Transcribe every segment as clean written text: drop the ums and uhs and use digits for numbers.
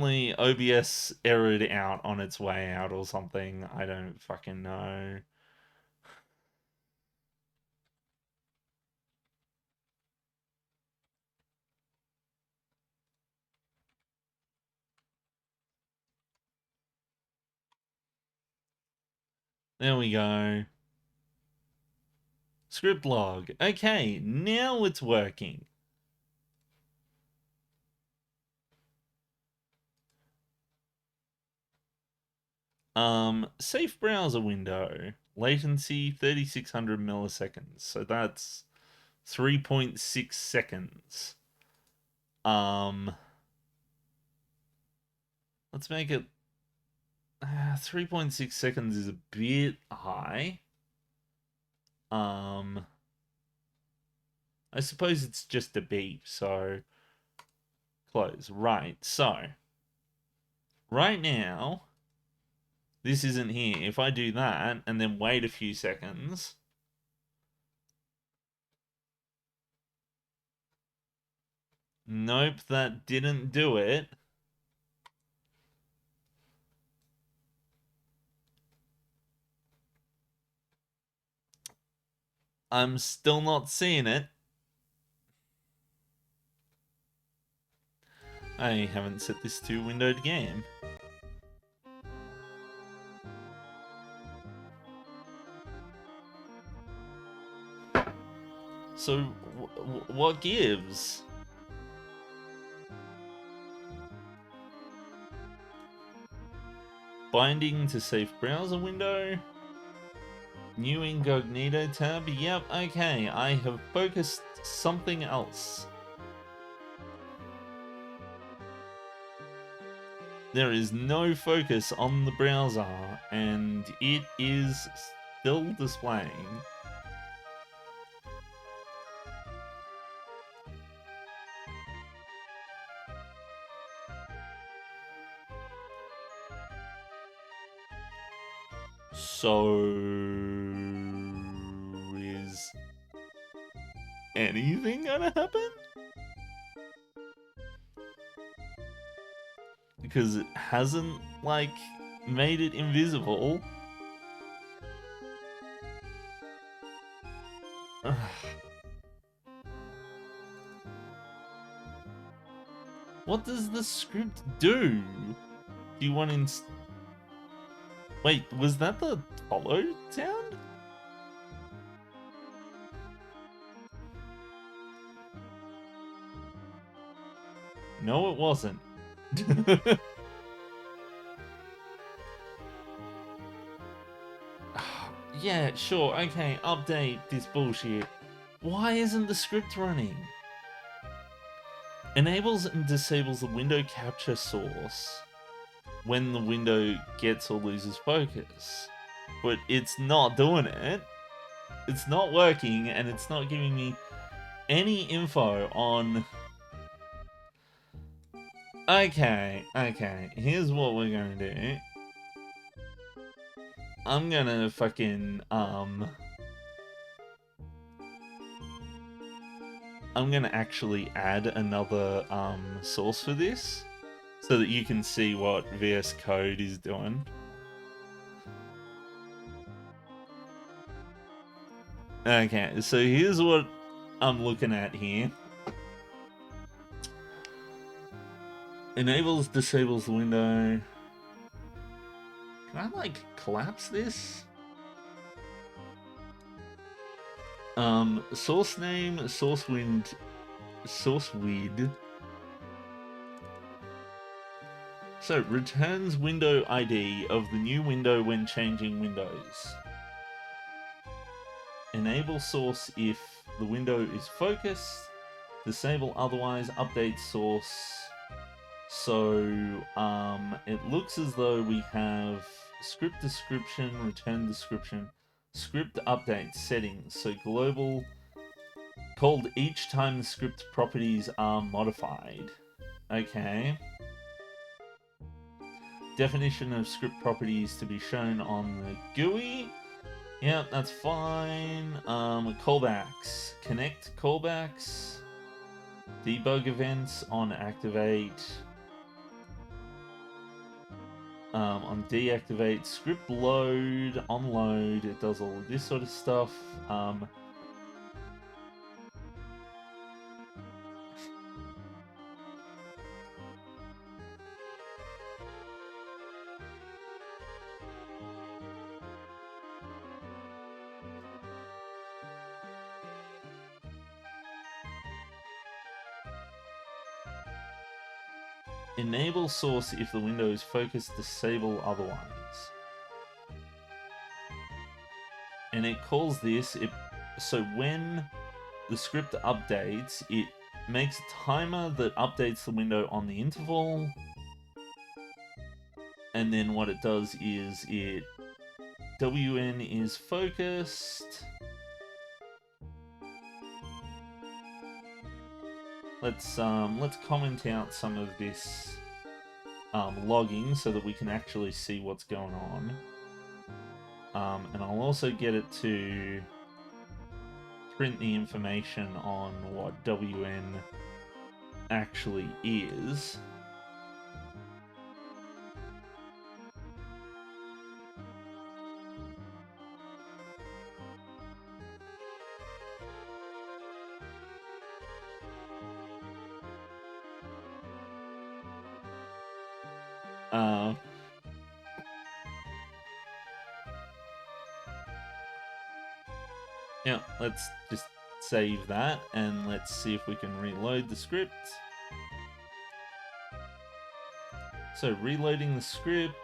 Apparently OBS errored out on its way out or something. I don't fucking know. There we go. Script log. Okay, now it's working. Safe browser window. Latency 3600 milliseconds. So that's 3.6 seconds. Let's make it 3.6 seconds is a bit high. I suppose it's just a beep, so close. Right, so right now this isn't here. If I do that and then wait a few seconds, nope, that didn't do it. I'm still not seeing it. I haven't set this to windowed game. So, what gives? Binding to safe browser window. New incognito tab. Yep, okay. I have focused something else. There is no focus on the browser, and it is still displaying. So, is anything gonna happen? Because it hasn't, like, made it invisible. What does the script do? Do you want to... Wait, was that the follow sound? No, it wasn't. Yeah, sure, okay, update this bullshit. Why isn't the script running? Enables and disables the window capture source when the window gets or loses focus. But it's not doing it. It's not working, and it's not giving me any info on... Okay, here's what we're gonna do. I'm gonna fucking, I'm gonna actually add another, source for this, so that you can see what VS Code is doing. Okay, so here's what I'm looking at here. Enables, disables the window. Can I, like, collapse this? Source name, source wind, source weed. So, returns window ID of the new window when changing windows. Enable source if the window is focused. Disable otherwise, update source. So, it looks as though we have script description, return description, script update settings. So global called each time the script properties are modified. Okay. Definition of script properties to be shown on the GUI. Yep, that's fine. Callbacks. Connect callbacks. Debug events on activate. On deactivate, script load, on load, it does all of this sort of stuff. Enable source if the window is focused, disable otherwise. And it calls this, so when the script updates, it makes a timer that updates the window on the interval. And then what it does is WN is focused. Let's comment out some of this logging so that we can actually see what's going on. And I'll also get it to print the information on what WN actually is. Yeah, let's just save that and let's see if we can reload the script. So reloading the script,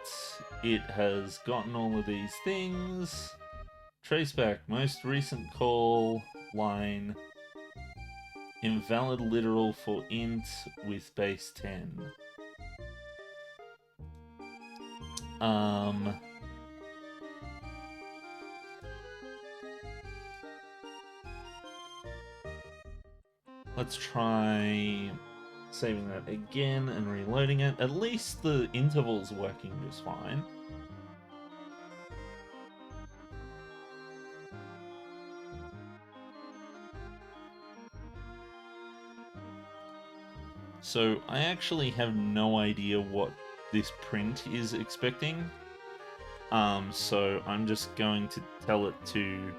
it has gotten all of these things. Traceback, most recent call, line, invalid literal for int with base 10. Let's try saving that again and reloading it. At least the interval's working just fine. So I actually have no idea what this print is expecting. So I'm just going to tell it to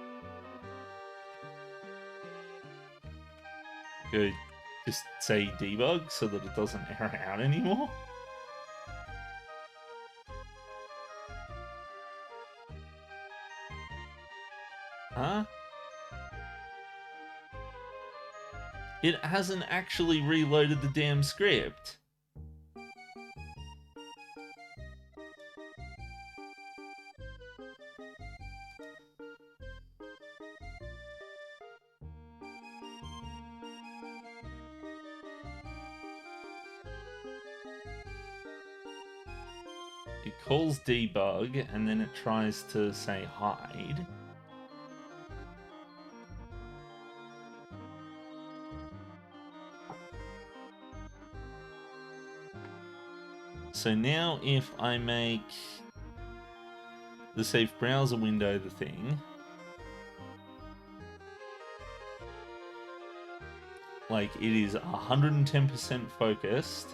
go just say debug so that it doesn't error out anymore. Huh? It hasn't actually reloaded the damn script. It calls debug, and then it tries to say hide. So now if I make the safe browser window the thing, like it is 110% focused,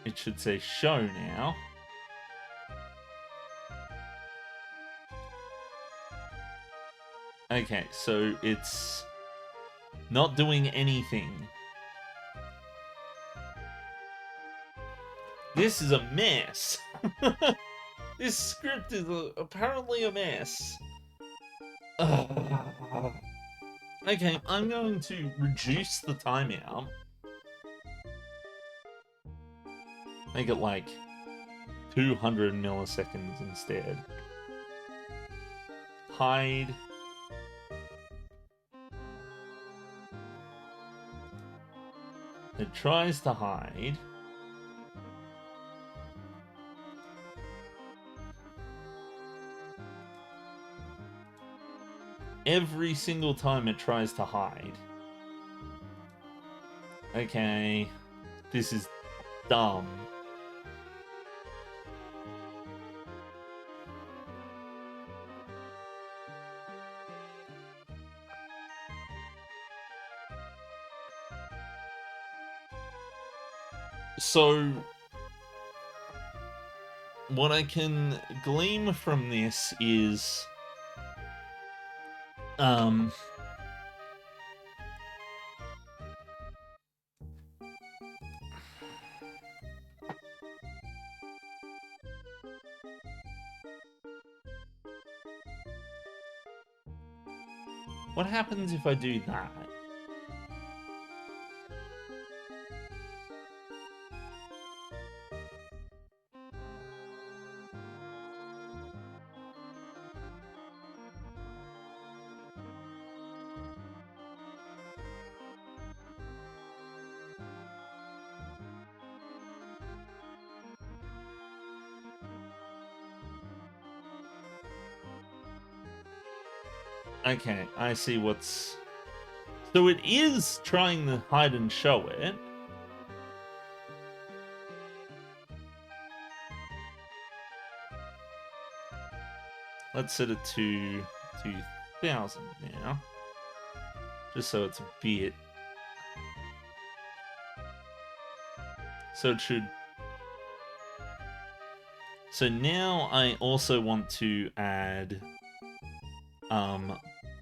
it should say show now. Okay, so it's not doing anything. This is a mess. This script is apparently a mess. Okay, I'm going to reduce the timeout. Make it like 200 milliseconds instead. Hide. It tries to hide. Every single time it tries to hide. Okay, this is dumb. So what I can glean from this is, what happens if I do that? Okay, I see what's... So it is trying to hide and show it. Let's set it to 2000 now. Just so it's a bit... So it should... So now I also want to add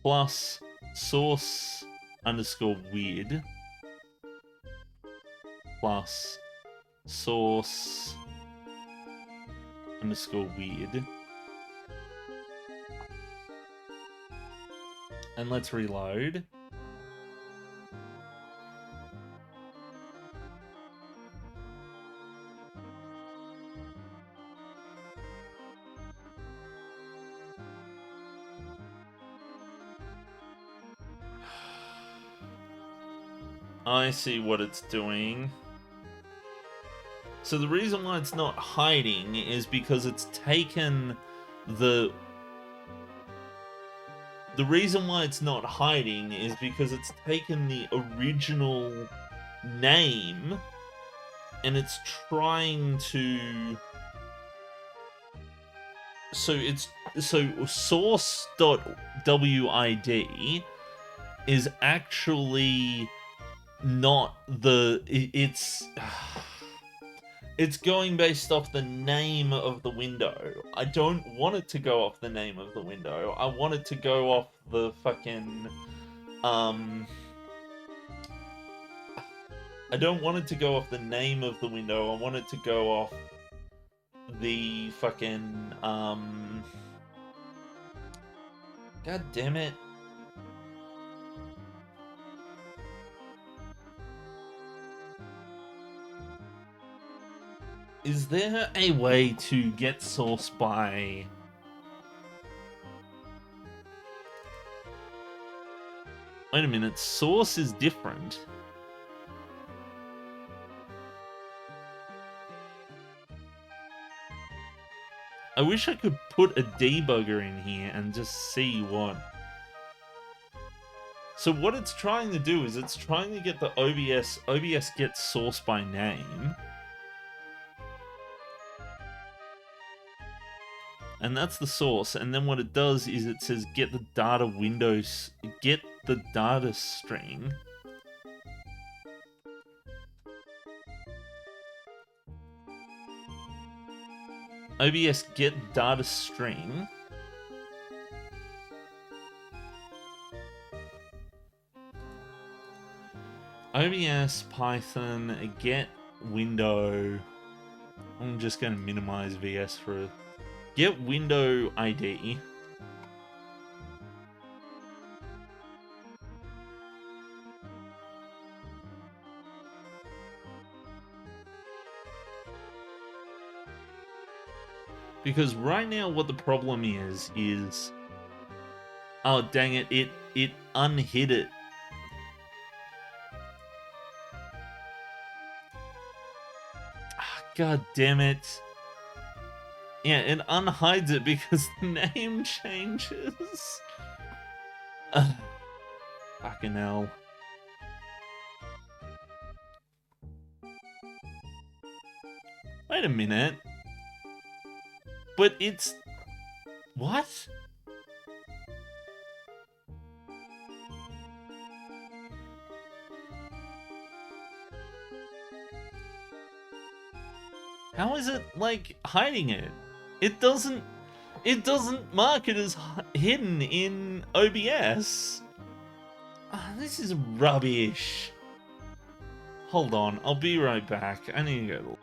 plus source underscore weird plus source underscore weird. And let's reload. I see what it's doing. So the reason why it's not hiding is because it's taken the... The reason why it's not hiding is because it's taken the original name and it's trying to... So source.wid is actually not the... It's going based off the name of the window. I don't want it to go off the name of the window. I want it to go off the fucking... I don't want it to go off the name of the window. I want it to go off the fucking... God damn it. Is there a way to get source by... Wait a minute, source is different. I wish I could put a debugger in here and just see what... So what it's trying to do is it's trying to get the OBS gets source by name. And that's the source, and then what it does is it says get the data windows, get the data string. OBS get data string. OBS Python get window. I'm just going to minimize VS for a... Get window ID. Because right now what the problem is... Oh, dang it, it unhid it. God damn it. Yeah, it unhides it because the name changes. Fucking hell. Wait a minute. But it's... What? How is it, like, hiding it? It doesn't mark it as hidden in OBS. This is rubbish. Hold on, I'll be right back. I need to go.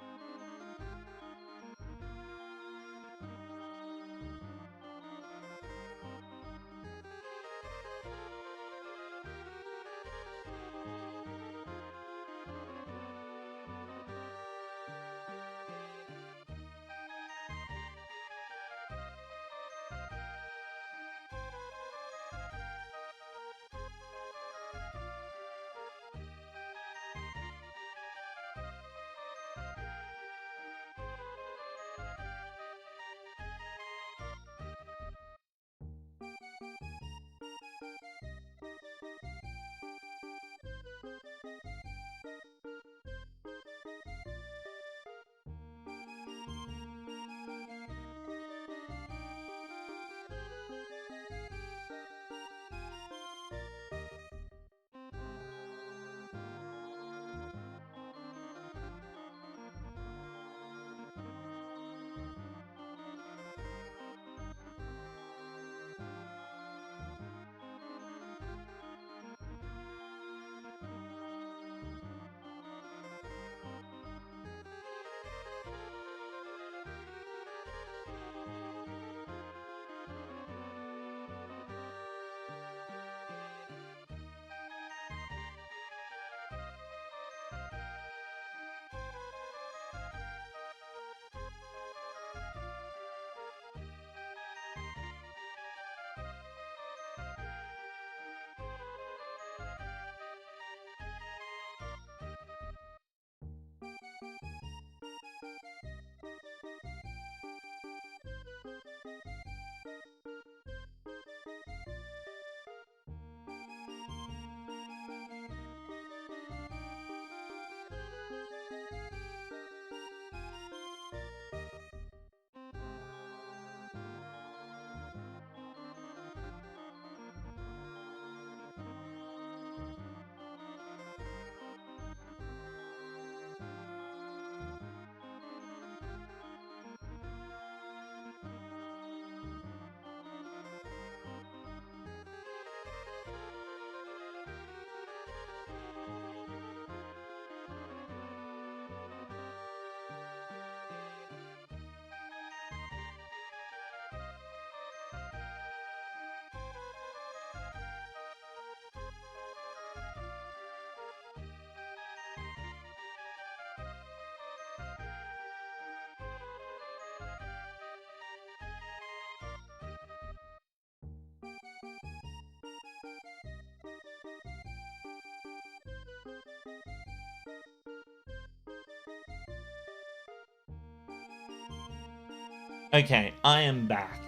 Okay, I am back,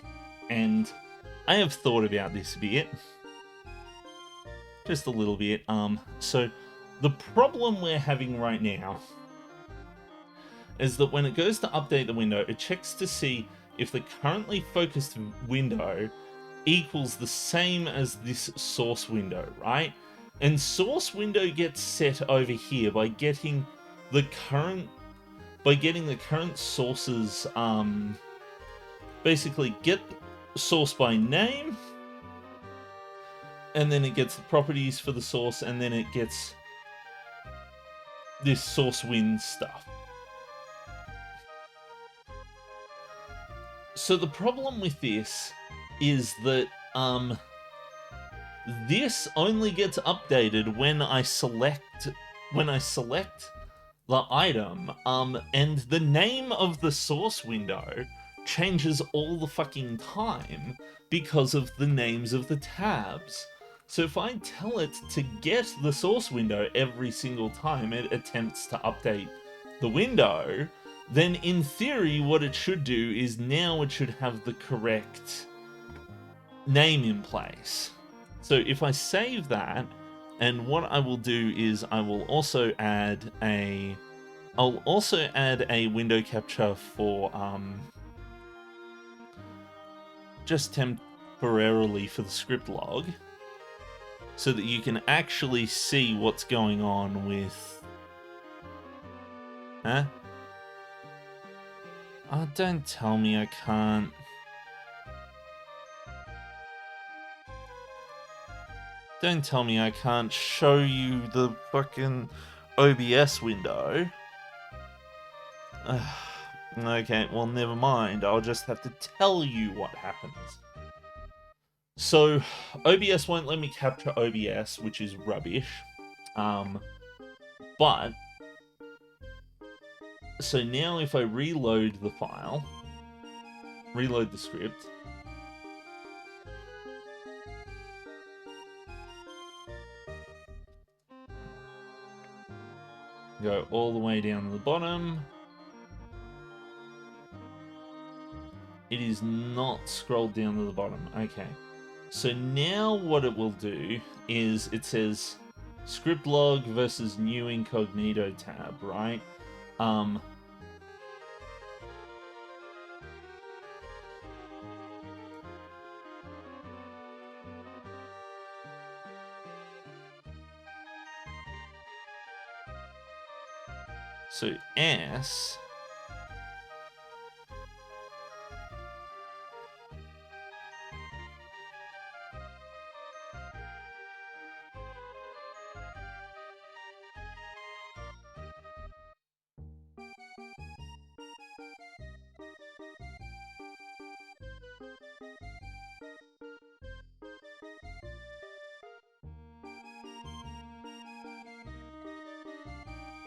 and I have thought about this a bit. Just a little bit. So the problem we're having right now is that when it goes to update the window, it checks to see if the currently focused window equals the same as this source window, right? And source window gets set over here by getting the current sources, basically get source by name, and then it gets the properties for the source, and then it gets this source win stuff. So the problem with this is that this only gets updated when I select the item, and the name of the source window changes all the fucking time because of the names of the tabs. So if I tell it to get the source window every single time it attempts to update the window, then in theory what it should do is now it should have the correct name in place. So if I save that, and what I will do is I will also add a window capture for just temporarily for the script log, so that you can actually see what's going on with Oh, don't tell me I can't. Don't tell me I can't show you the fucking OBS window. Okay, well, never mind. I'll just have to tell you what happens. So, OBS won't let me capture OBS, which is rubbish. But, so now if I reload the file, reload the script, go all the way down to the bottom, it is not scrolled down to the bottom. Okay. So now what it will do is it says script log versus new incognito tab, right? So S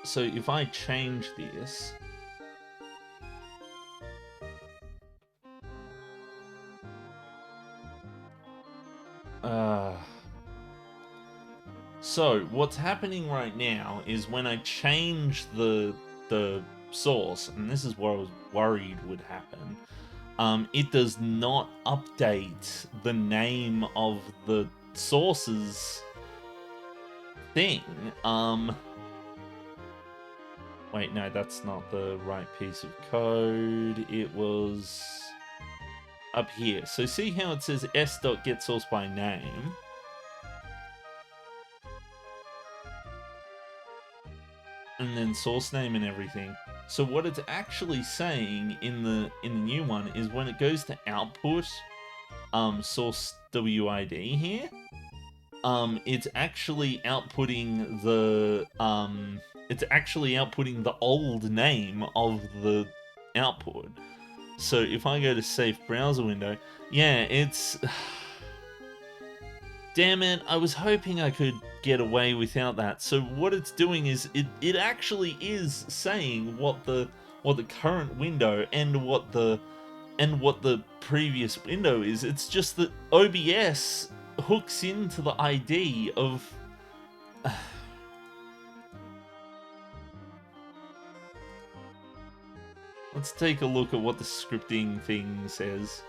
so if I change this, so what's happening right now is when I change the source, and this is what I was worried would happen, it does not update the name of the source's thing. Wait, no, that's not the right piece of code. It was up here. So see how it says s.getSource by name? And then source name and everything. So what it's actually saying in the new one is when it goes to output source WID here, it's actually outputting the old name of the output. So if I go to safe browser window, yeah, it's damn it, I was hoping I could get away without that. So what it's doing is it actually is saying what the current window and what the previous window is. It's just that OBS hooks into the ID of Let's take a look at what the scripting thing says.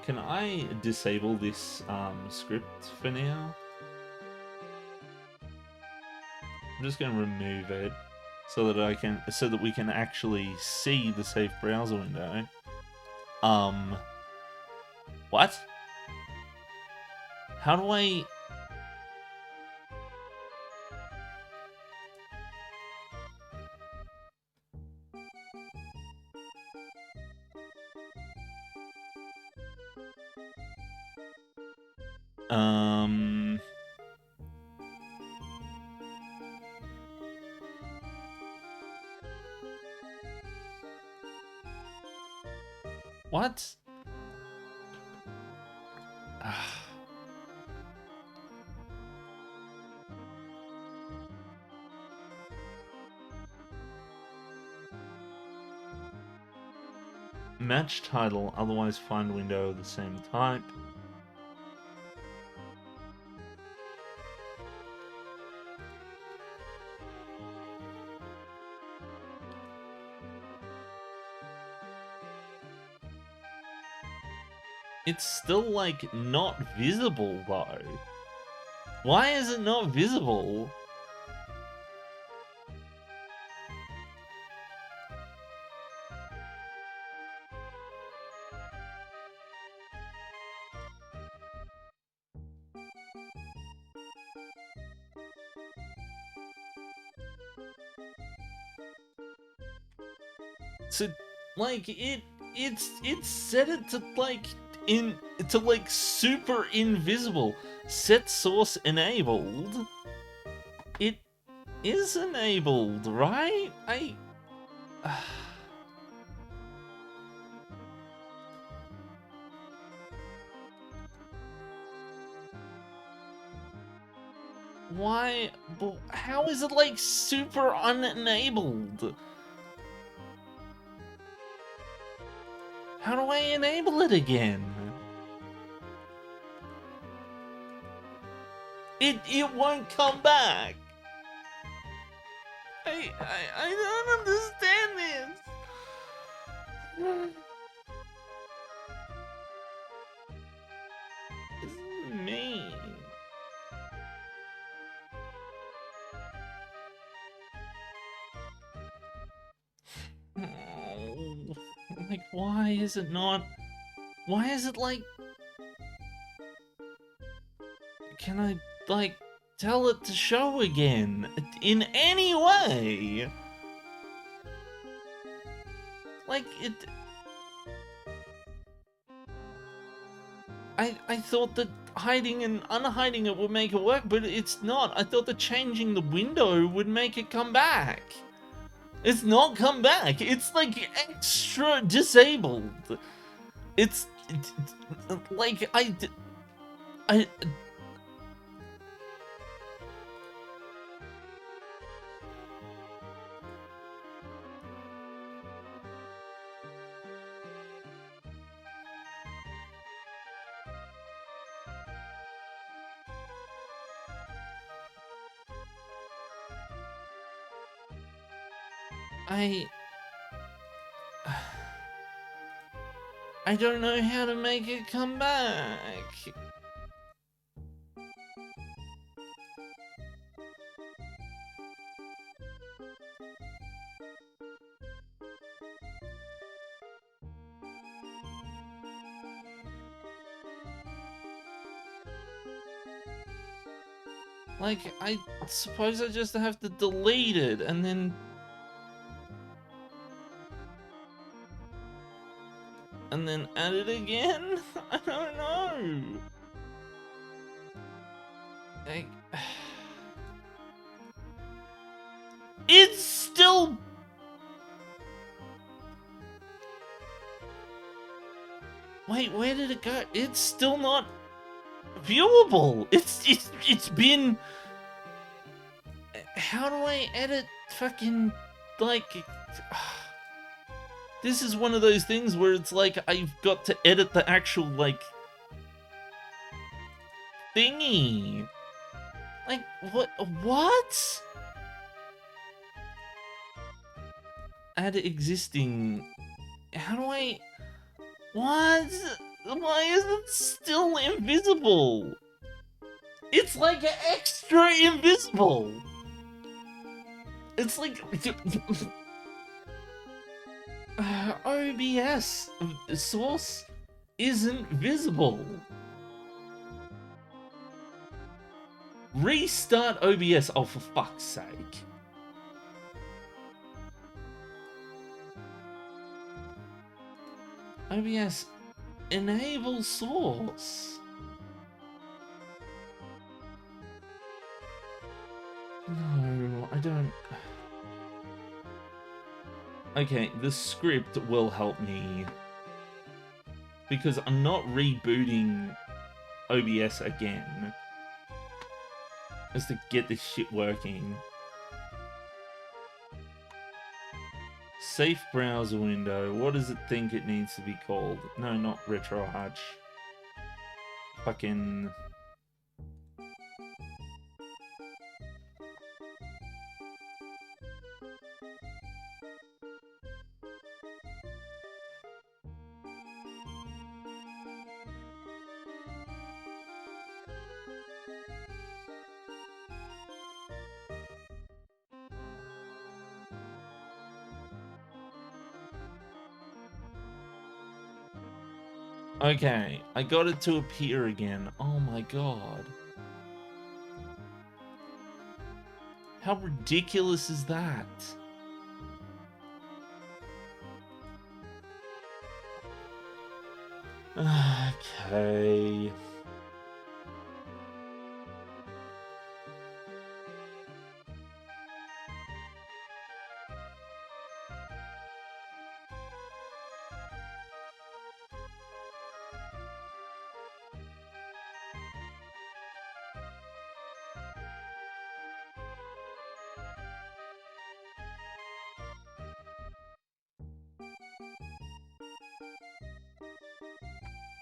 Can I disable this script for now? I'm just going to remove it so that we can actually see the safe browser window. What? How do I? What? Match title, otherwise find window of the same type. It's still, like, not visible, though. Why is it not visible? So, Like, it's set it to, like, super invisible. Set source enabled. It is enabled, right? Why? How is it, like, super unenabled? How do I enable it again? It won't come back. I don't understand this. This is mean. Oh, like, why is it not? Why is it like? Can I, like, tell it to show again in any way? Like, it. I thought that hiding and unhiding it would make it work, but it's not. I thought that changing the window would make it come back. It's not come back. It's, like, extra disabled. It's like I I don't know how to make it come back. Like, I suppose I just have to delete it and then add it again? I don't know. Like, it's still. Wait, where did it go? It's still not viewable. It's been. How do I edit fucking, like? This is one of those things where it's like I've got to edit the actual, like, thingy. Like, what? Add existing. How do I? What? Why is it still invisible? It's like extra invisible. It's like OBS source isn't visible. Restart OBS. Oh, for fuck's sake. OBS enable source. No, I don't. Okay, the script will help me. Because I'm not rebooting OBS again. Just to get this shit working. Safe browser window. What does it think it needs to be called? No, not RetroArch. Fucking... Okay, I got it to appear again. Oh my god. How ridiculous is that? Okay.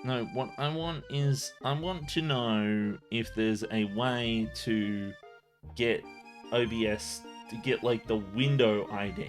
No, what I want is I want to know if there's a way to get OBS to get like the window ID.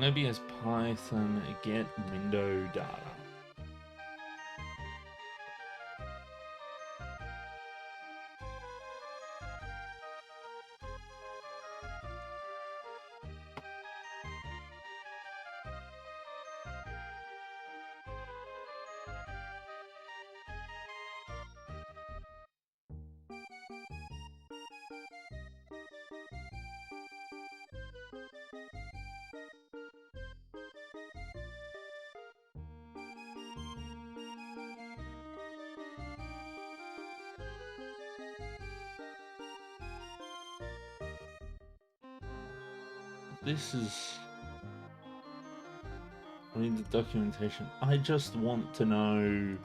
OBS Python get window data. This is... I need the documentation. I just want to know...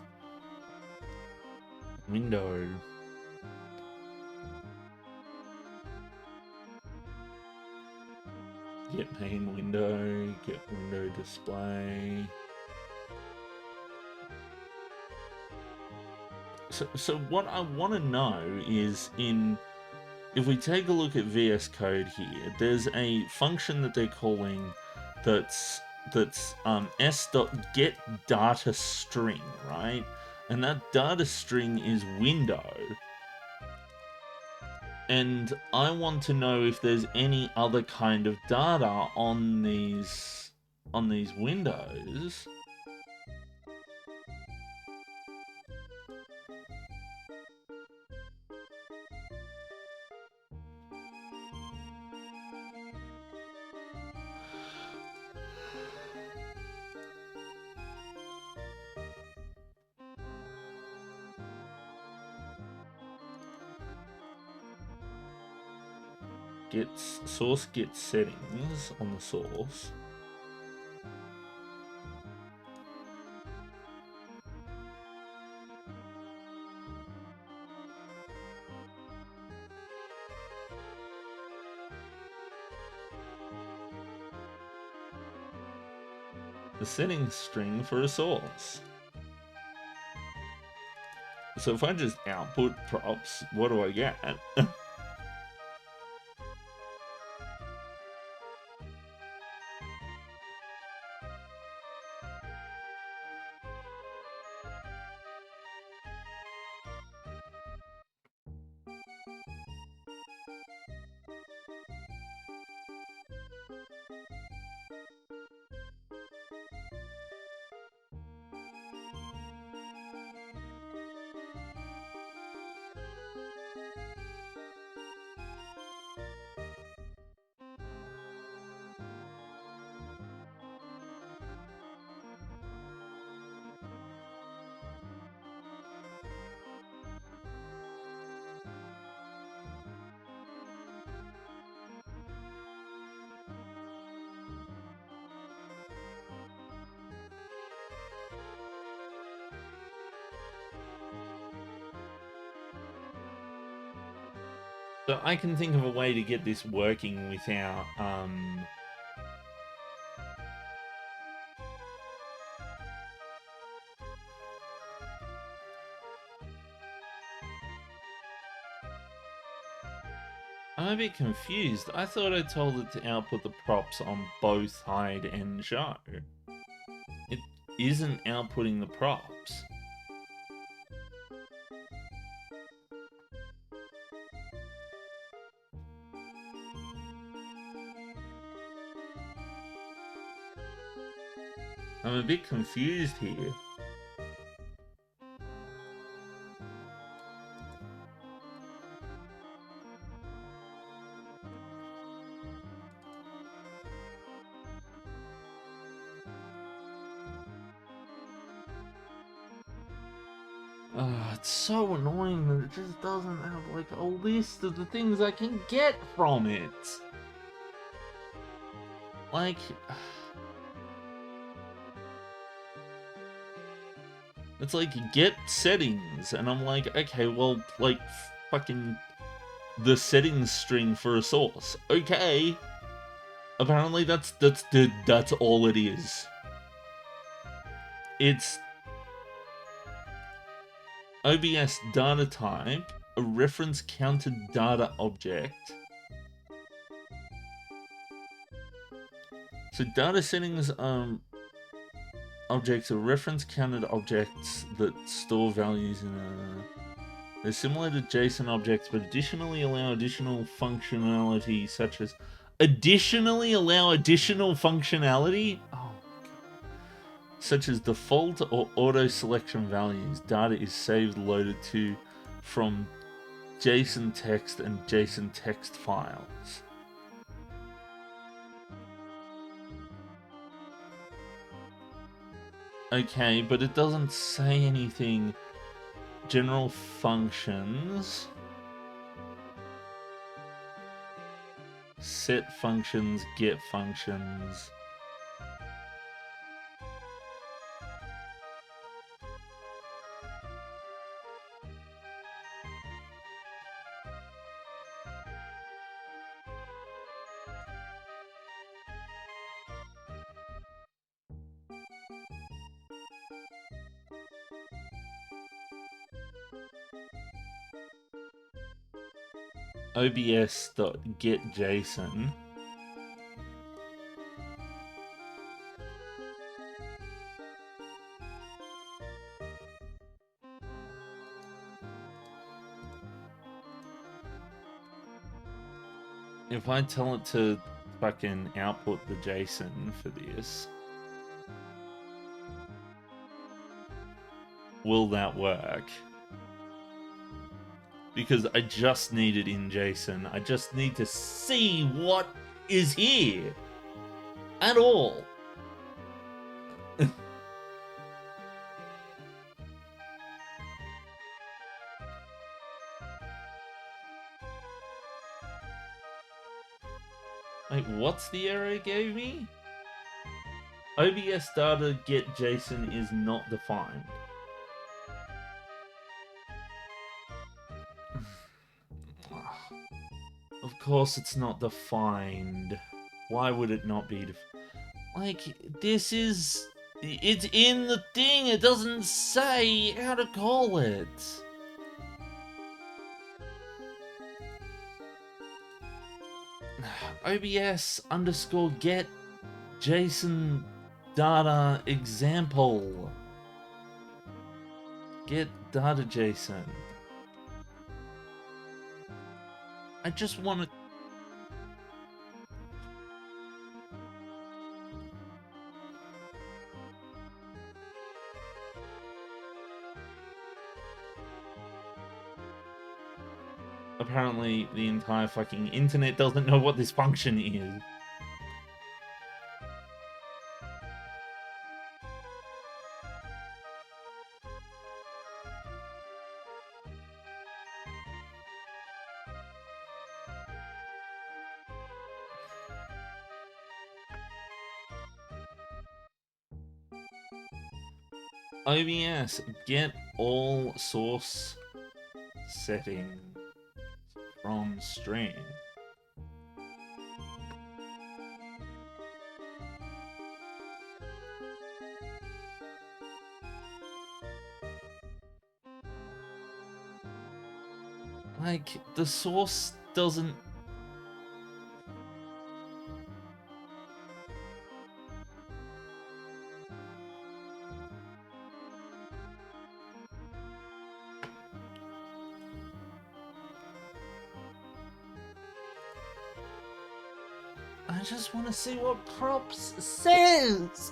Window. Get main window, get window display. So what I want to know is if we take a look at VS Code here, there's a function that they're calling that's s.getDataString, right? And that data string is window. And I want to know if there's any other kind of data on these windows. Source get settings on the source. The settings string for a source. So if I just output props, what do I get? So I can think of a way to get this working without, I'm a bit confused. I thought I told it to output the props on both hide and show. isn't outputting the props. I'm a bit confused here. It's so annoying that it just doesn't have like a list of the things I can get from it. Like, it's like get settings, and I'm like, okay, well, like fucking the settings string for a source. Okay, apparently that's all it is. It's OBS data type, a reference counted data object. So data settings objects are reference counted objects that store values in a... They're similar to JSON objects, but additionally allow additional functionality such as... Additionally allow additional functionality? Oh, such as default or auto selection values. Data is saved loaded to from JSON text and JSON text files. Okay, but it doesn't say anything. General functions. Set functions, get functions. obs.getJSON. If I tell it to fucking output the JSON for this, will that work? Because I just need it in JSON. I just need to see what is here at all. Wait, what's the error it gave me? OBS data get JSON is not defined. Of course it's not defined. Why would it not be like, this is... It's in the thing, it doesn't say how to call it. OBS underscore get JSON data example. Get data JSON. I just want to... Apparently, the entire fucking internet doesn't know what this function is. OBS, get all source settings from stream. Like, the source doesn't... I just want to see what props says.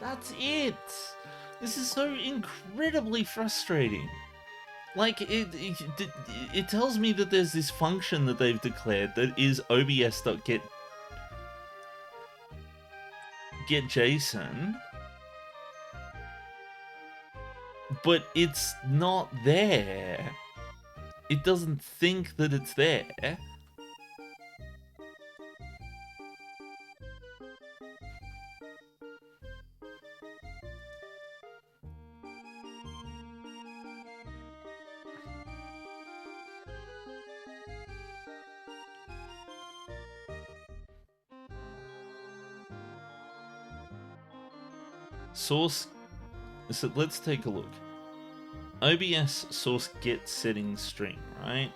That's it. This is so incredibly frustrating. Like, it tells me that there's this function that they've declared that is obs.get JSON, but it's not there. It doesn't think that it's there. Source, so let's take a look. OBS source get settings string, right?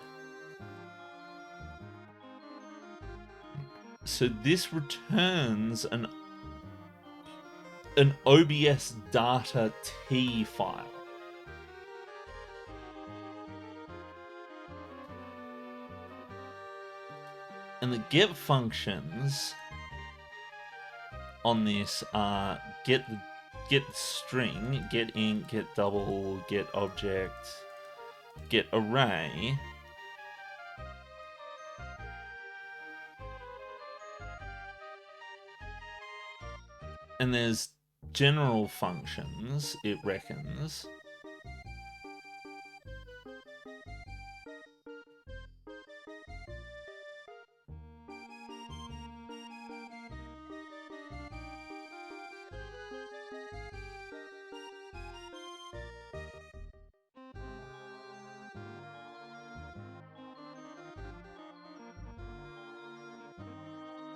So this returns an OBS data T file. And the get functions on this are get string, get int, get double, get object, get array. And there's general functions, it reckons.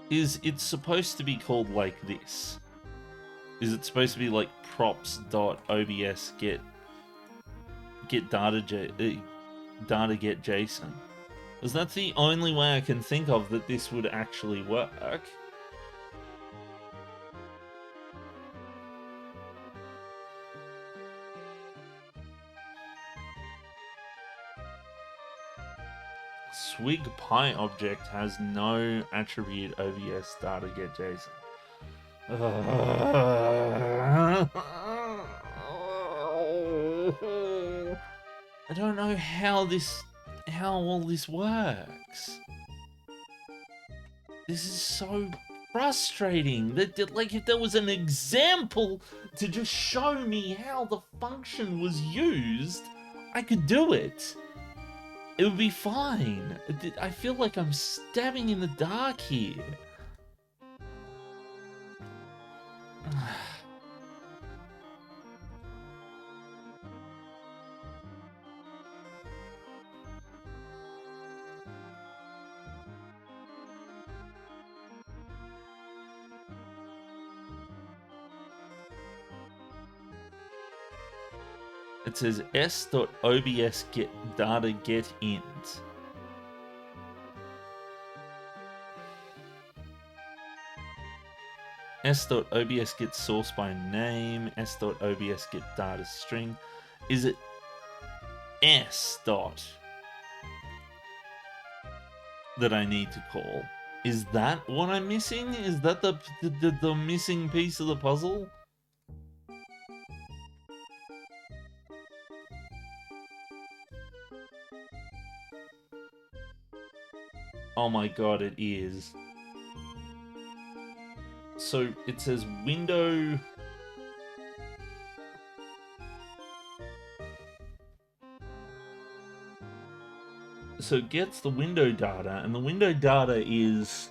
Is it supposed to be called like this? Is it supposed to be like props.obs get data get JSON? Because that's the only way I can think of that this would actually work. Swig Pi object has no attribute obs data get JSON. I don't know how all this works. This is so frustrating. That like if there was an example to just show me how the function was used, I could do it. It would be fine. I feel like I'm stabbing in the dark here. It says s.obs get data get int. s.obs get source by name, s.obs get data string. Is it s dot that I need to call? Is that what I'm missing? Is that the missing piece of the puzzle? Oh my god, it is. So it says window. So it gets the window data, and the window data is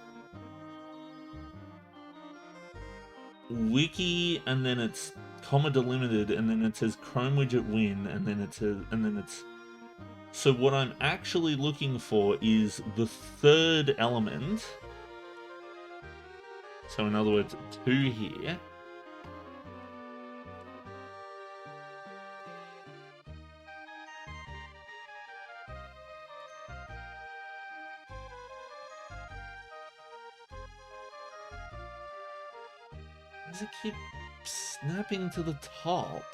wiki, and then it's comma delimited, and then it says Chrome widget win, and then it's. So what I'm actually looking for is the third element. So in other words, 2 here. Does it keep snapping to the top?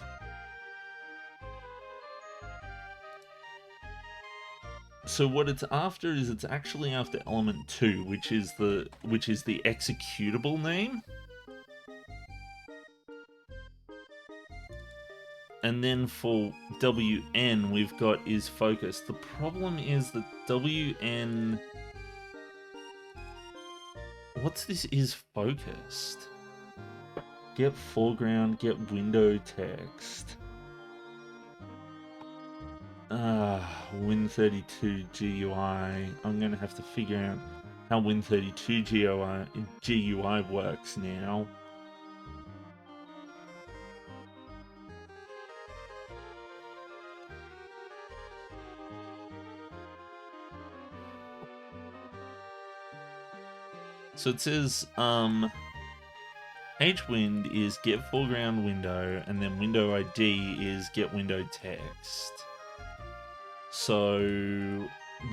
So what it's after is it's actually after element 2, which is the executable name. And then for WN we've got is focus. The problem is that WN, what's this is focused? Get foreground, get window text. Win32 GUI. I'm gonna have to figure out how Win32 GUI works now. So it says, hwind is get foreground window, and then window ID is get window text. So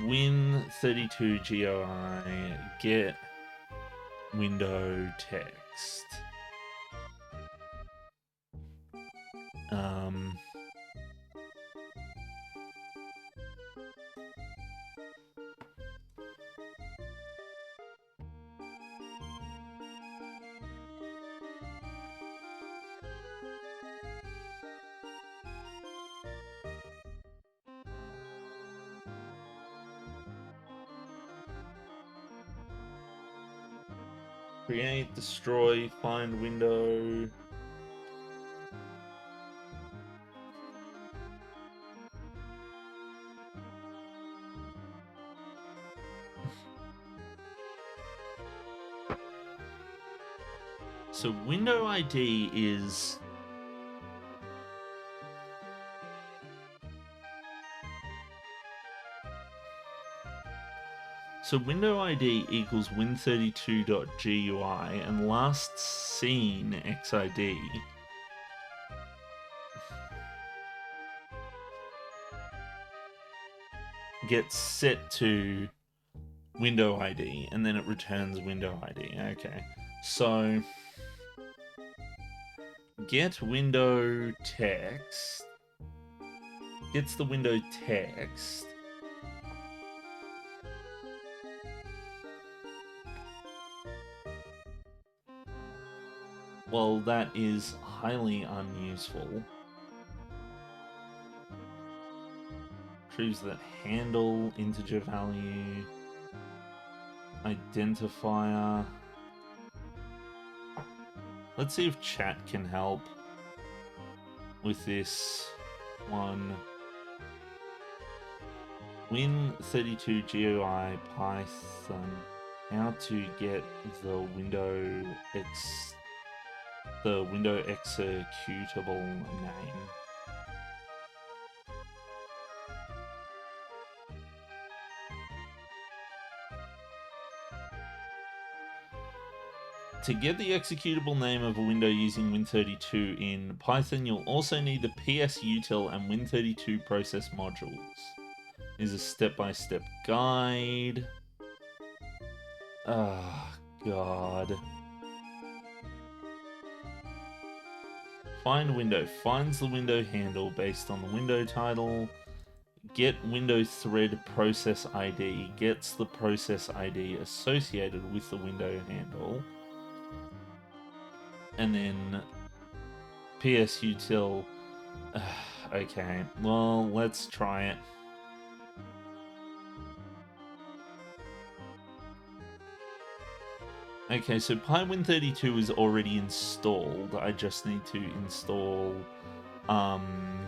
Win32 GUI get window text. Create, destroy, find window. So window ID is... So window ID equals win32.gui and last seen XID gets set to window ID and then it returns window ID. Okay, so get window text gets the window text. Well, that is highly unuseful. Retrieves that handle, integer value, identifier. Let's see if chat can help with this one. Win32 GUI Python. How to get the window executable name. To get the executable name of a window using Win32 in Python, you'll also need the psutil and Win32 process modules. Here's a step-by-step guide. Ah, God. Find window. Finds the window handle based on the window title. Get window thread process ID. Gets the process ID associated with the window handle. And then psutil. Okay, well, let's try it. Okay, so PyWin32 is already installed. I just need to install py-m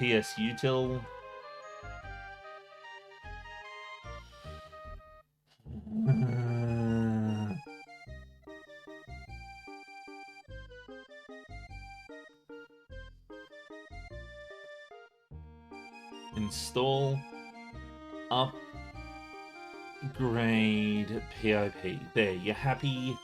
psutil. Install upgrade pip. There, you happy?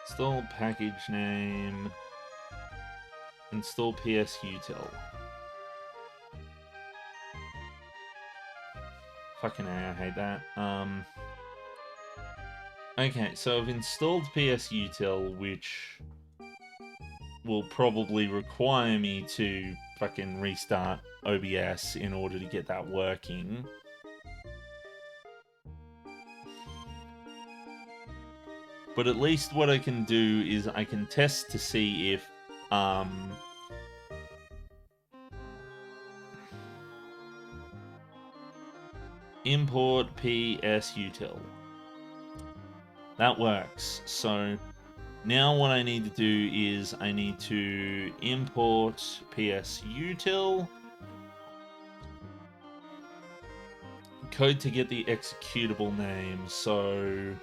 Install package name. Install PS util. Fucking A, I hate that. Okay, so I've installed PS util, which will probably require me to fucking restart OBS in order to get that working. But at least what I can do is I can test to see if import PS util. That works. So now what I need to do is I need to import PS util, code to get the executable name. So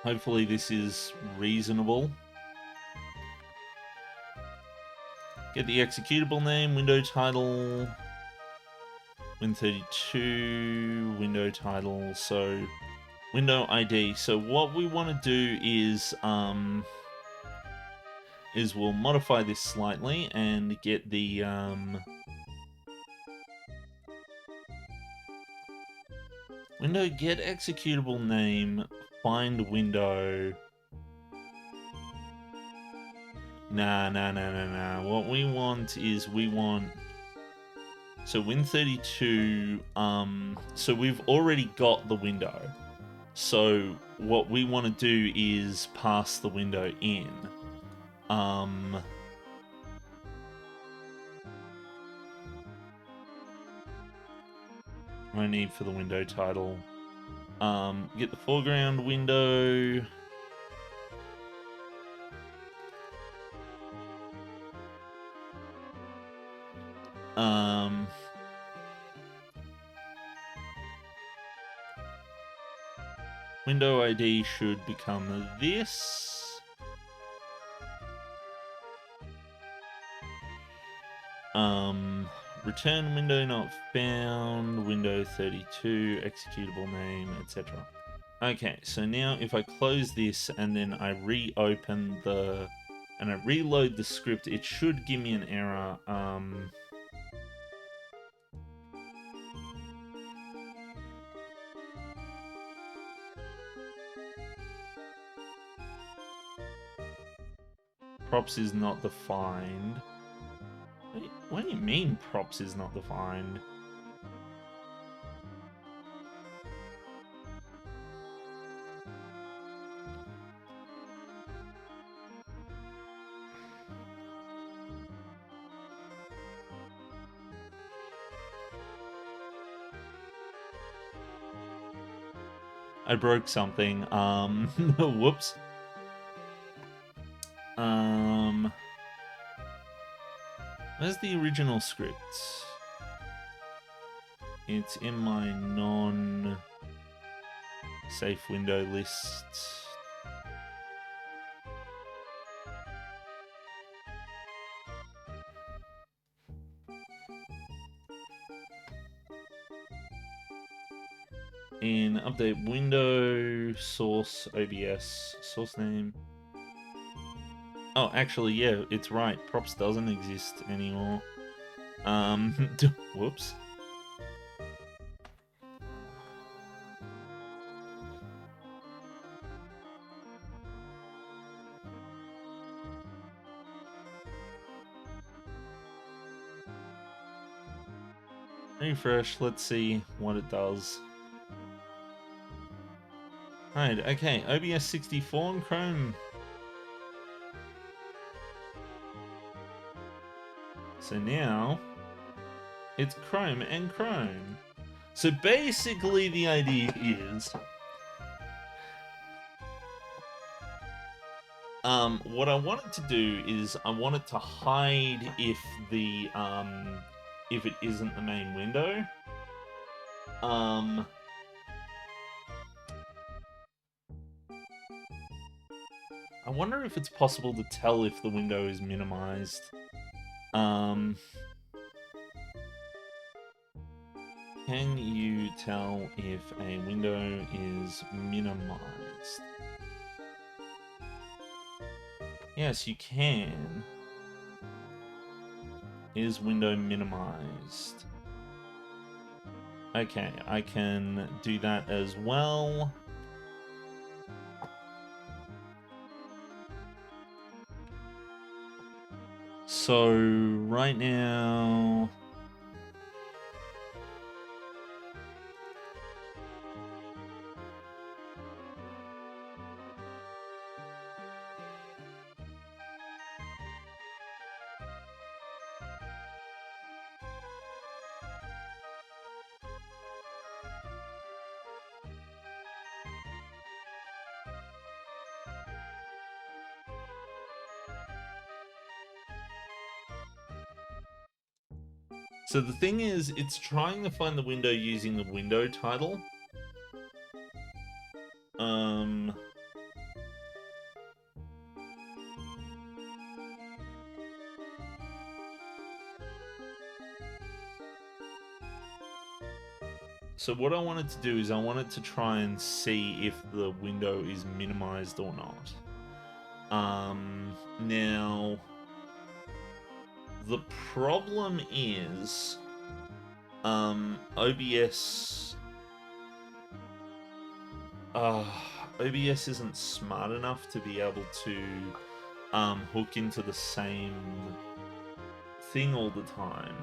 hopefully this is reasonable. Get the executable name, window title, Win32, window title, so window ID. So what we want to do is we'll modify this slightly and get the window get executable name, find window. Nah. What we want is so Win32, so we've already got the window. So what we want to do is pass the window in. What do I need for the window title? Get the foreground window. Window ID should become this. Return window not found, window 32, executable name, etc. Okay, so now if I close this and then I reopen and I reload the script, it should give me an error. Props is not defined. Wait, what do you mean props is not defined? I broke something. Whoops. Where's the original script? It's in my non-safe window list. In update window, source OBS, source name. Oh, actually, yeah, it's right. Props doesn't exist anymore. Whoops. Refresh, let's see what it does. Right, okay, OBS 64 and Chrome. So now, it's Chrome and Chrome. So basically the idea is, what I wanted to do is I wanted to hide if it isn't the main window. I wonder if it's possible to tell if the window is minimized. Can you tell if a window is minimized? Yes, you can. Is window minimized? Okay, I can do that as well. So right now, so the thing is, it's trying to find the window using the window title. So what I wanted to do is I wanted to try and see if the window is minimized or not. Now, the problem is, OBS isn't smart enough to be able to hook into the same thing all the time.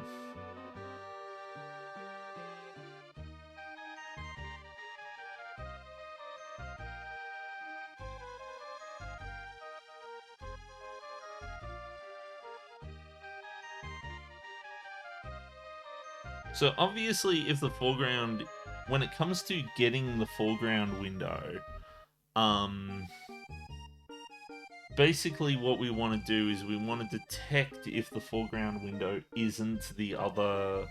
So obviously, if the foreground, when it comes to getting the foreground window, basically what we want to do is we want to detect if the foreground window isn't the other.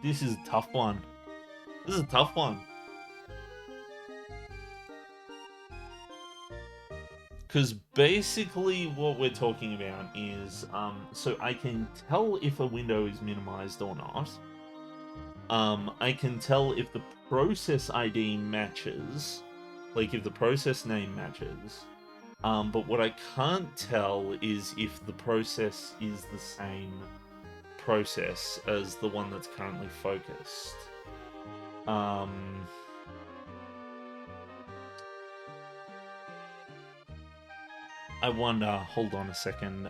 This is a tough one. This is a tough one. Because basically what we're talking about is, so I can tell if a window is minimized or not. I can tell if the process ID matches, like if the process name matches. But what I can't tell is if the process is the same process as the one that's currently focused. I wonder, hold on a second,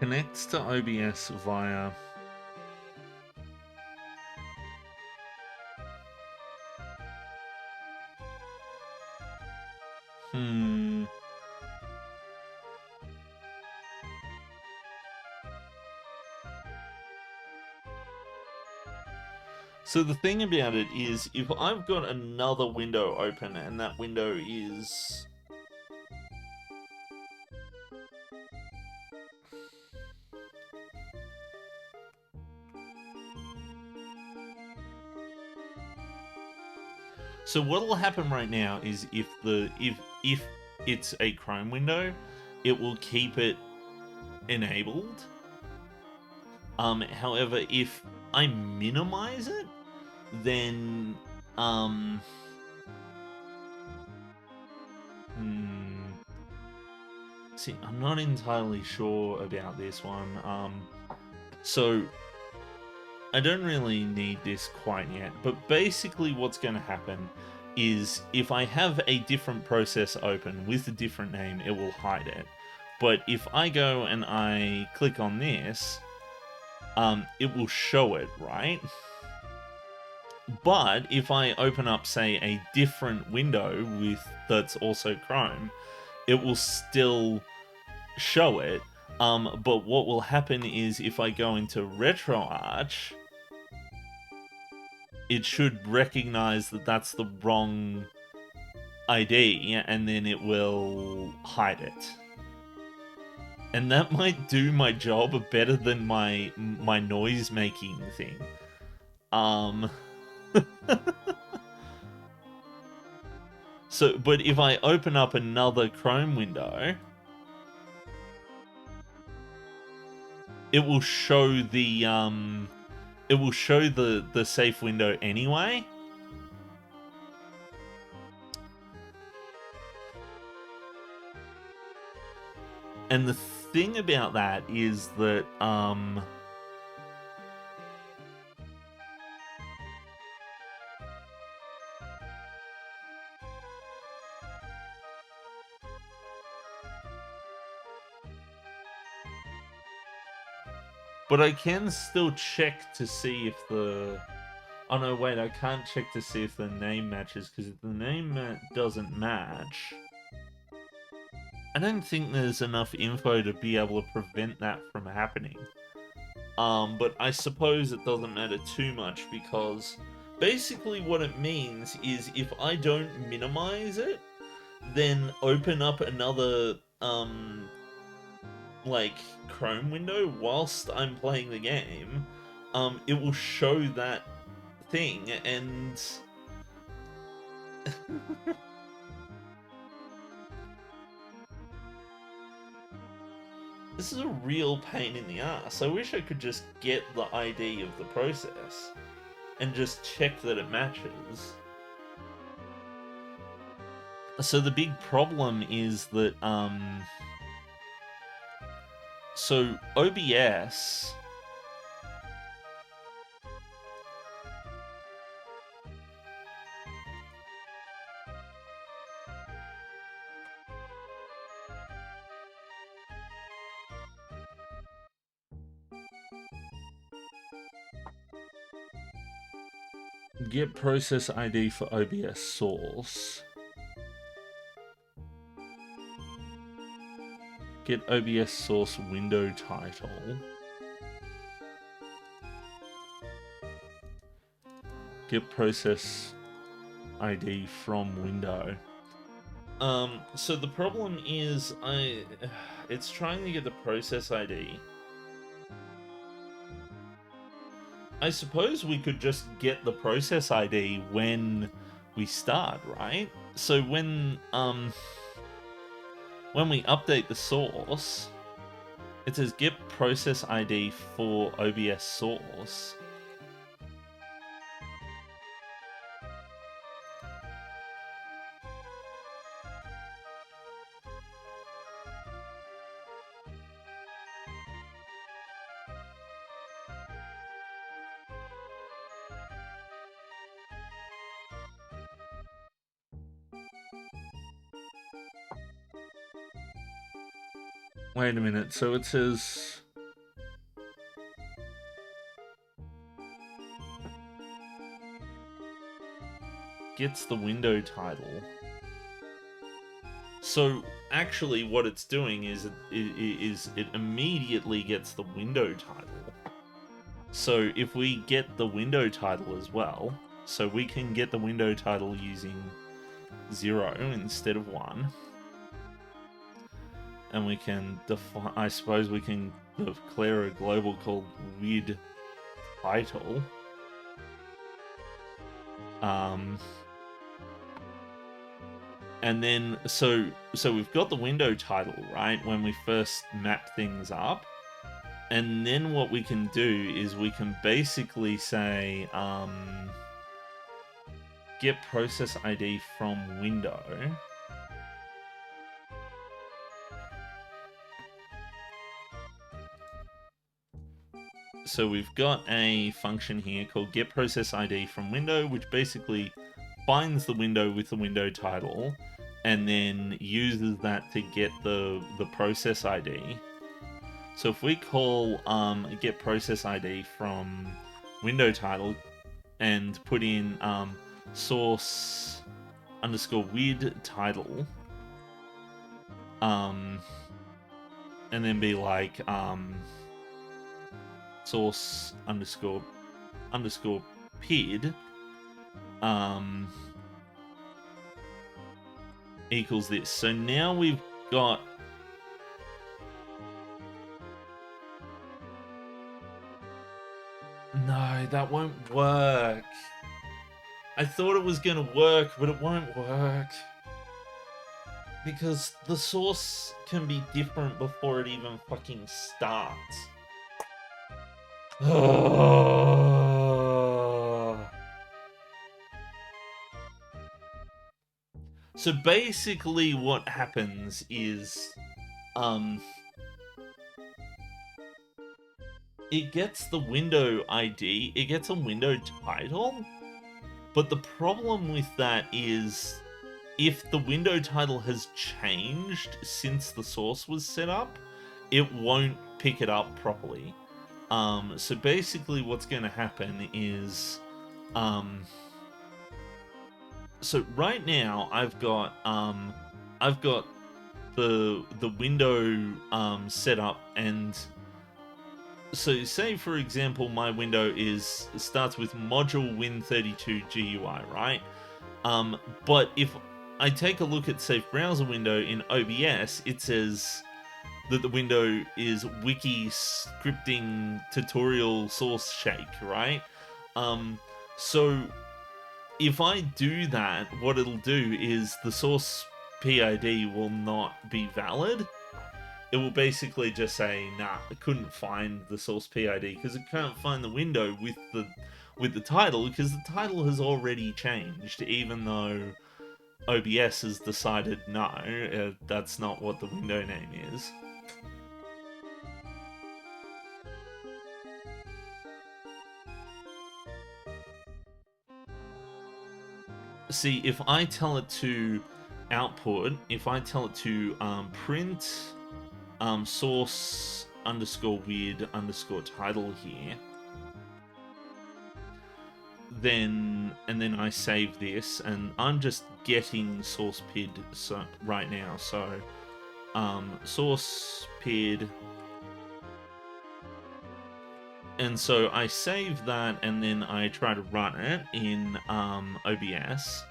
connects to OBS via So the thing about it is, if I've got another window open and that window is... So what'll happen right now is if it's a Chrome window, it will keep it enabled. However, if I minimize it, then see, I'm not entirely sure about this one. So I don't really need this quite yet, but basically what's going to happen is if I have a different process open with a different name, it will hide it. But if I go and I click on this, it will show it, right? But if I open up, say, a different window that's also Chrome, it will still show it. But what will happen is if I go into RetroArch, it should recognize that that's the wrong ID, and then it will hide it. And that might do my job better than my noise making thing. So, but if I open up another Chrome window, it will show the safe window anyway. And the thing about that is that but I can still check to see if the... Oh no, wait, I can't check to see if the name matches, because if the name doesn't match, I don't think there's enough info to be able to prevent that from happening. But I suppose it doesn't matter too much, because basically what it means is if I don't minimize it, then open up another, like, Chrome window whilst I'm playing the game, it will show that thing, and... This is a real pain in the ass. I wish I could just get the ID of the process and just check that it matches. So the big problem is that, so OBS... Get process ID for OBS source. Get OBS source window title. Get process ID from window. So the problem is it's trying to get the process ID. I suppose we could just get the process ID when we start, right? So when we update the source, it says get process ID for OBS source. Wait a minute, so it says... Gets the window title. So actually what it's doing is it immediately gets the window title. So if we get the window title as well, so we can get the window title using 0 instead of 1. And we can define, I suppose we can declare a global called vid title. And then, so we've got the window title, right, when we first map things up. And then what we can do is we can basically say, get process ID from window. so we've got a function here called getProcessID from window, which basically finds the window with the window title and then uses that to get the process ID. So if we call getProcessID from window title and put in source underscore weird title, and then be like source underscore PID equals this. So now we've got no, that won't work. I thought it was gonna work, but it won't work. Because the source can be different before it even fucking starts. So basically what happens is it gets the window ID, it gets a window title, but the problem with that is if the window title has changed since the source was set up, it won't pick it up properly. So basically what's going to happen is, so right now I've got the window set up, and so say for example my window starts with module win32 GUI, right? But if I take a look at safe browser window in OBS, it says that the window is wiki scripting tutorial source shake, right? So if I do that, what it'll do is the source PID will not be valid. It will basically just say, nah, I couldn't find the source PID because it can't find the window with the title, because the title has already changed, even though OBS has decided no, that's not what the window name is. See, if I tell it to output, if I tell it to print source underscore weird underscore title here, then I save this, and I'm just getting source PID right now. So source PID, and so I save that, and then I try to run it in OBS.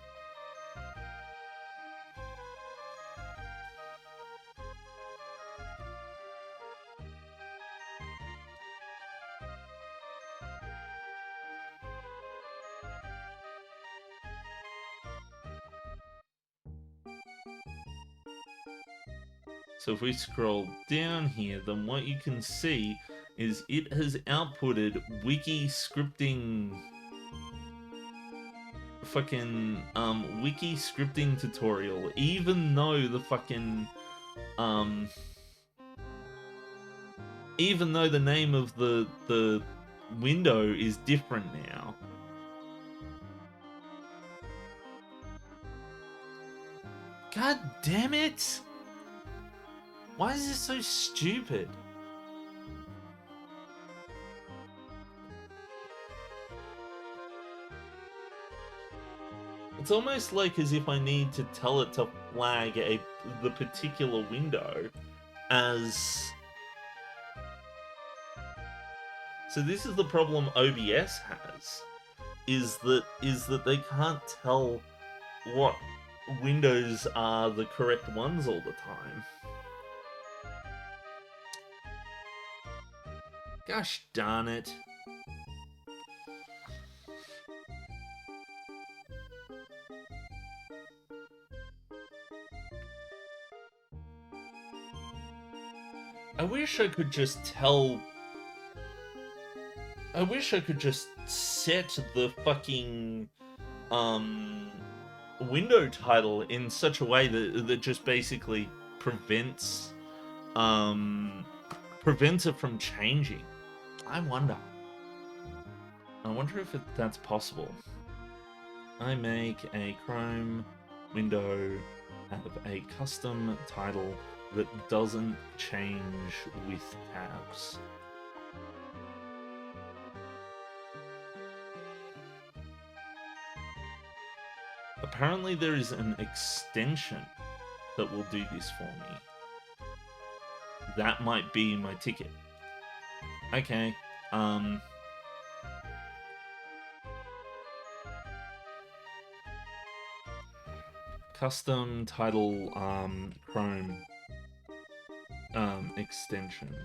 So if we scroll down here, then what you can see is it has outputted wiki scripting fucking wiki scripting tutorial, even though the fucking even though the name of the window is different now. God damn it! Why is this so stupid? It's almost like as if I need to tell it to flag the particular window as... So this is the problem OBS has, is that they can't tell what windows are the correct ones all the time. Gosh darn it. I wish I could just tell... I wish I could just set the fucking window title in such a way that just basically prevents it from changing. I wonder. I wonder if that's possible. I make a Chrome window have a custom title that doesn't change with tabs. Apparently there is an extension that will do this for me. That might be my ticket. Okay, custom title, Chrome, extension.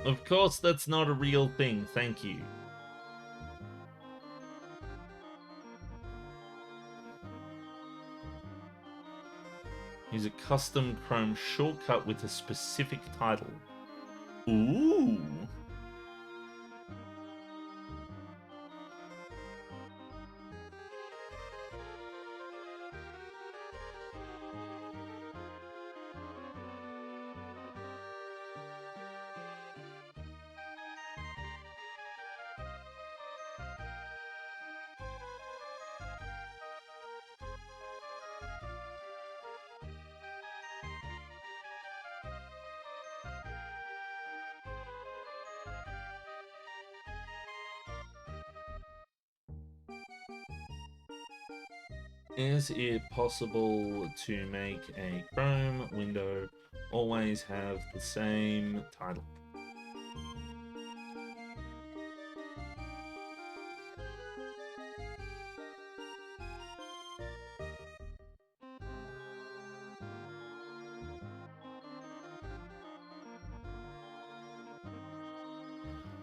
Of course, that's not a real thing, thank you. Use a custom Chrome shortcut with a specific title. Ooh! Is it possible to make a Chrome window always have the same title?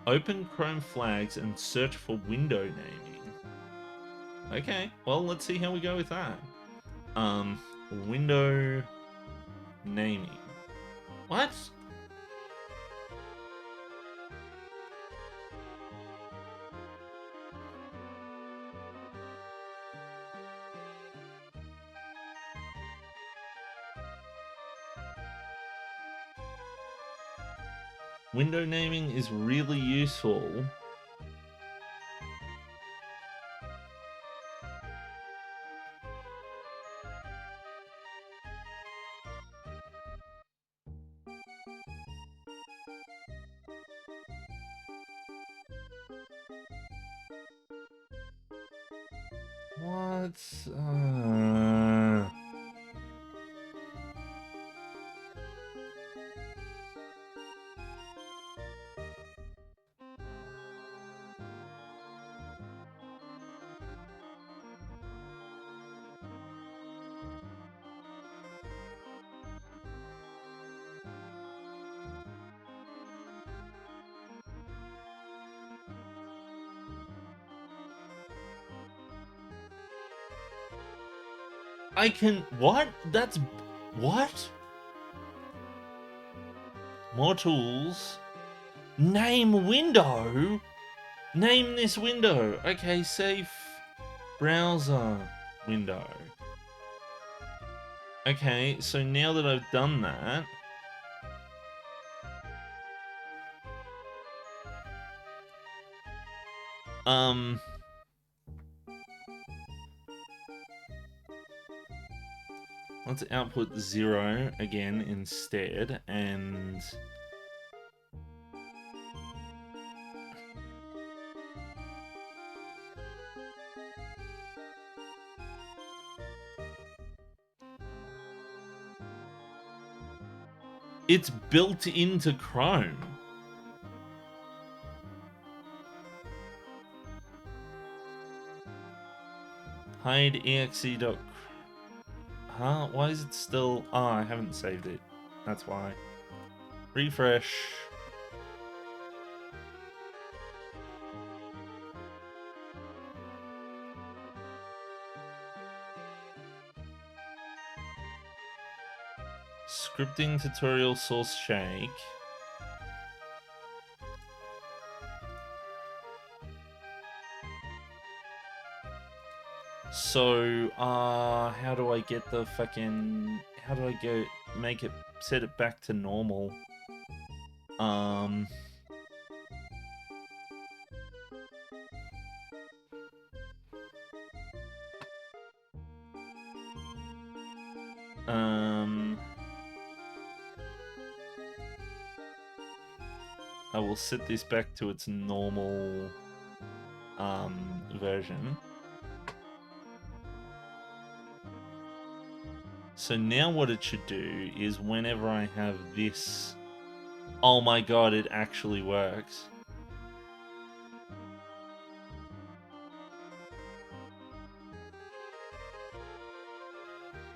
Open Chrome flags and search for window naming. Okay, well, let's see how we go with that. Window naming. What? Window naming is really useful. What? I can... What? That's... What? More tools. Name window? Name this window. Okay, safe browser window. Okay, so now that I've done that... Let's output 0 again instead, and... It's built into Chrome. Hide exe. Huh? Why is it still... Oh, I haven't saved it. That's why. Refresh. Scripting tutorial source shake. So, how do I get the fucking... How do I go make it... Set it back to normal? I will set this back to its normal version. So now what it should do is whenever I have this... Oh my god, it actually works.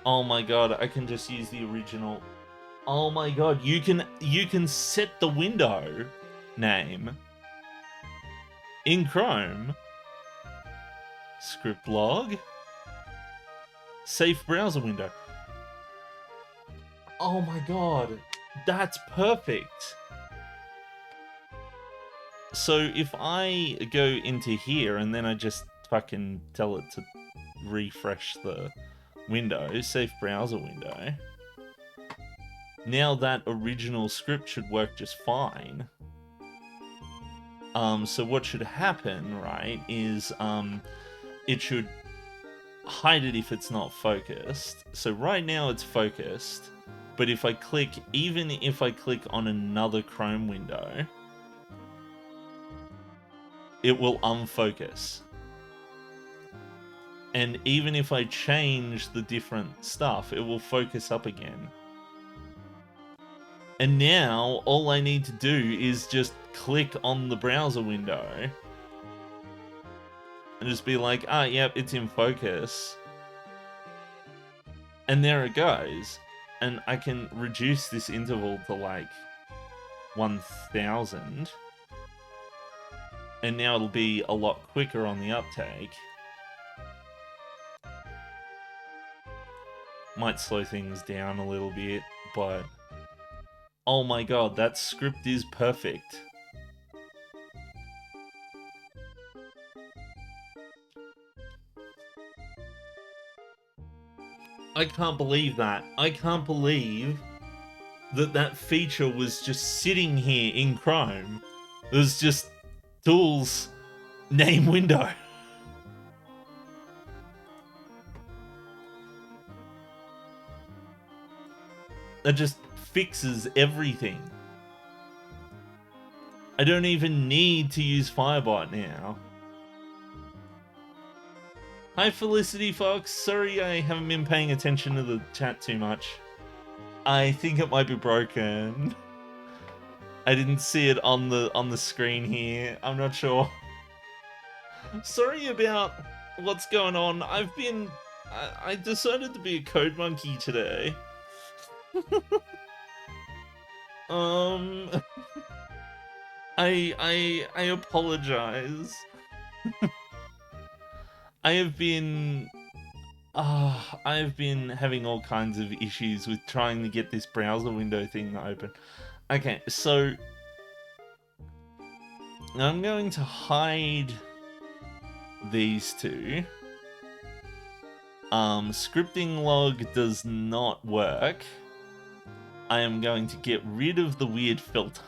Oh my god, I can just use the original. Oh my god, you can set the window name in Chrome. Script log. Safe browser window. Oh my god, that's perfect. So if I go into here and then I just fucking tell it to refresh the window, safe browser window, now that original script should work just fine. So what should happen, right, is it should hide it if it's not focused. So right now it's focused, but if I click, even if I click on another Chrome window, it will unfocus. And even if I change the different stuff, it will focus up again. And now, all I need to do is just click on the browser window. And just be like, ah, yep, it's in focus. And there it goes. And I can reduce this interval to like 1000. And now it'll be a lot quicker on the uptake. Might slow things down a little bit, but... Oh my god, that script is perfect. I can't believe that. I can't believe that that feature was just sitting here in Chrome. It was just tools, name window. That just fixes everything. I don't even need to use firebot now. Hi Felicity Fox, sorry I haven't been paying attention to the chat too much. I think it might be broken. I didn't see it on the screen here. I'm not sure. Sorry about what's going on. I decided to be a code monkey today. I apologize. I've been having all kinds of issues with trying to get this browser window thing open. Okay, so I'm going to hide these two. Scripting log does not work. I am going to get rid of the weird filter.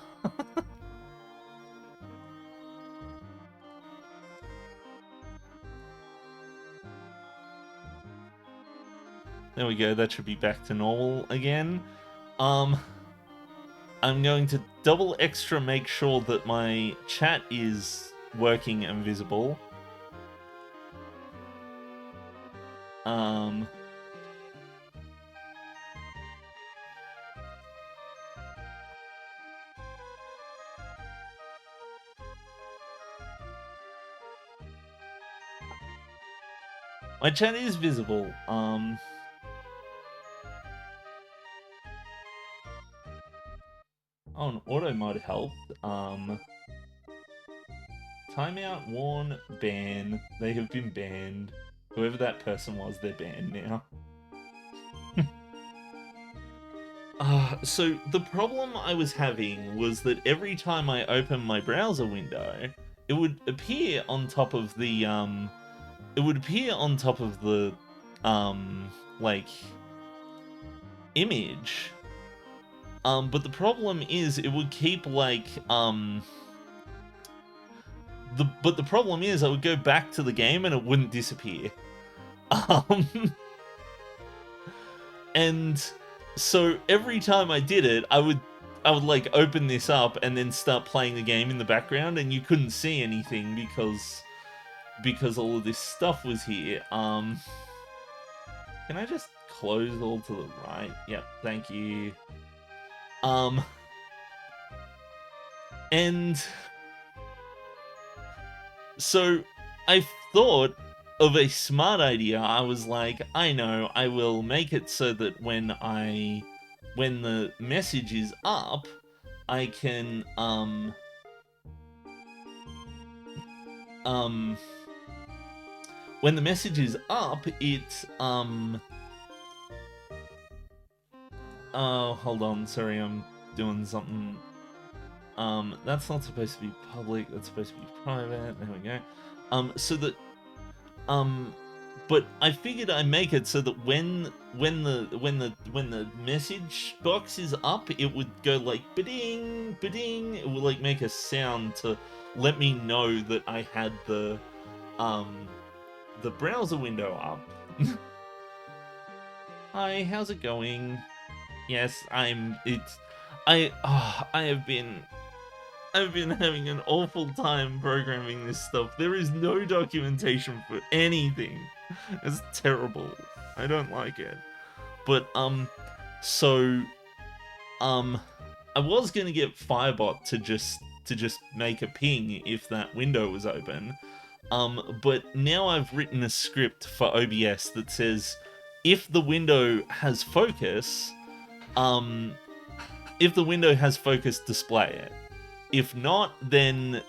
There we go, that should be back to normal again. I'm going to double extra make sure that my chat is working and visible. My chat is visible. Oh, an auto mod helped. Timeout, warn, ban. They have been banned. Whoever that person was, they're banned now. So the problem I was having was that every time I open my browser window, it would appear on top of the it would appear on top of the, like, image. But the problem is it would keep, like, but the problem is I would go back to the game and it wouldn't disappear. And so every time I did it, I would like open this up and then start playing the game in the background, and you couldn't see anything because all of this stuff was here. Can I just close all to the right? Yep, thank you. And so I thought of a smart idea. I was like, I know, I will make it so that when the message is up, I can, when the message is up, it, oh, hold on, sorry, I'm doing something. That's not supposed to be public, that's supposed to be private, there we go. So that, but I figured I'd make it so that when the message box is up, it would go like ba-ding, ba-ding. It would like make a sound to let me know that I had the browser window up. Hi, how's it going? Yes, I've been having an awful time programming this stuff. There is no documentation for anything. It's terrible. I don't like it. But, I was gonna get firebot to just make a ping if that window was open. But now I've written a script for OBS that says, if the window has focus, display it. If not, then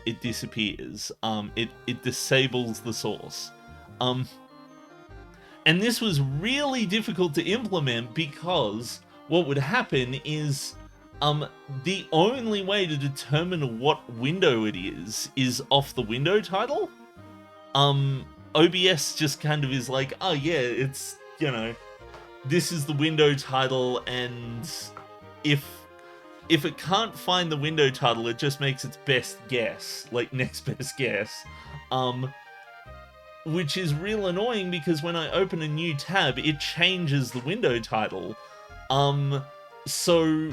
it disappears. It disables the source. And this was really difficult to implement because what would happen is the only way to determine what window it is off the window title. OBS just kind of is like, oh yeah, it's, you know, this is the window title, and if it can't find the window title, it just makes its best guess, like next best guess. Which is real annoying because when I open a new tab, it changes the window title. So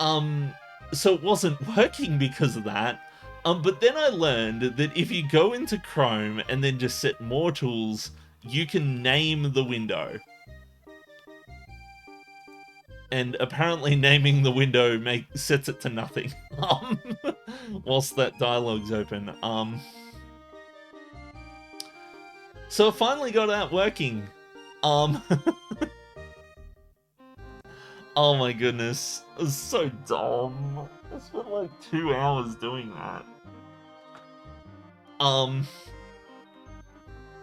it wasn't working because of that. But then I learned that if you go into Chrome and then just set more tools, you can name the window. And apparently naming the window sets it to nothing. Whilst that dialogue's open. So I finally got that working. Oh my goodness. It was so dumb. I spent like 2 hours doing that.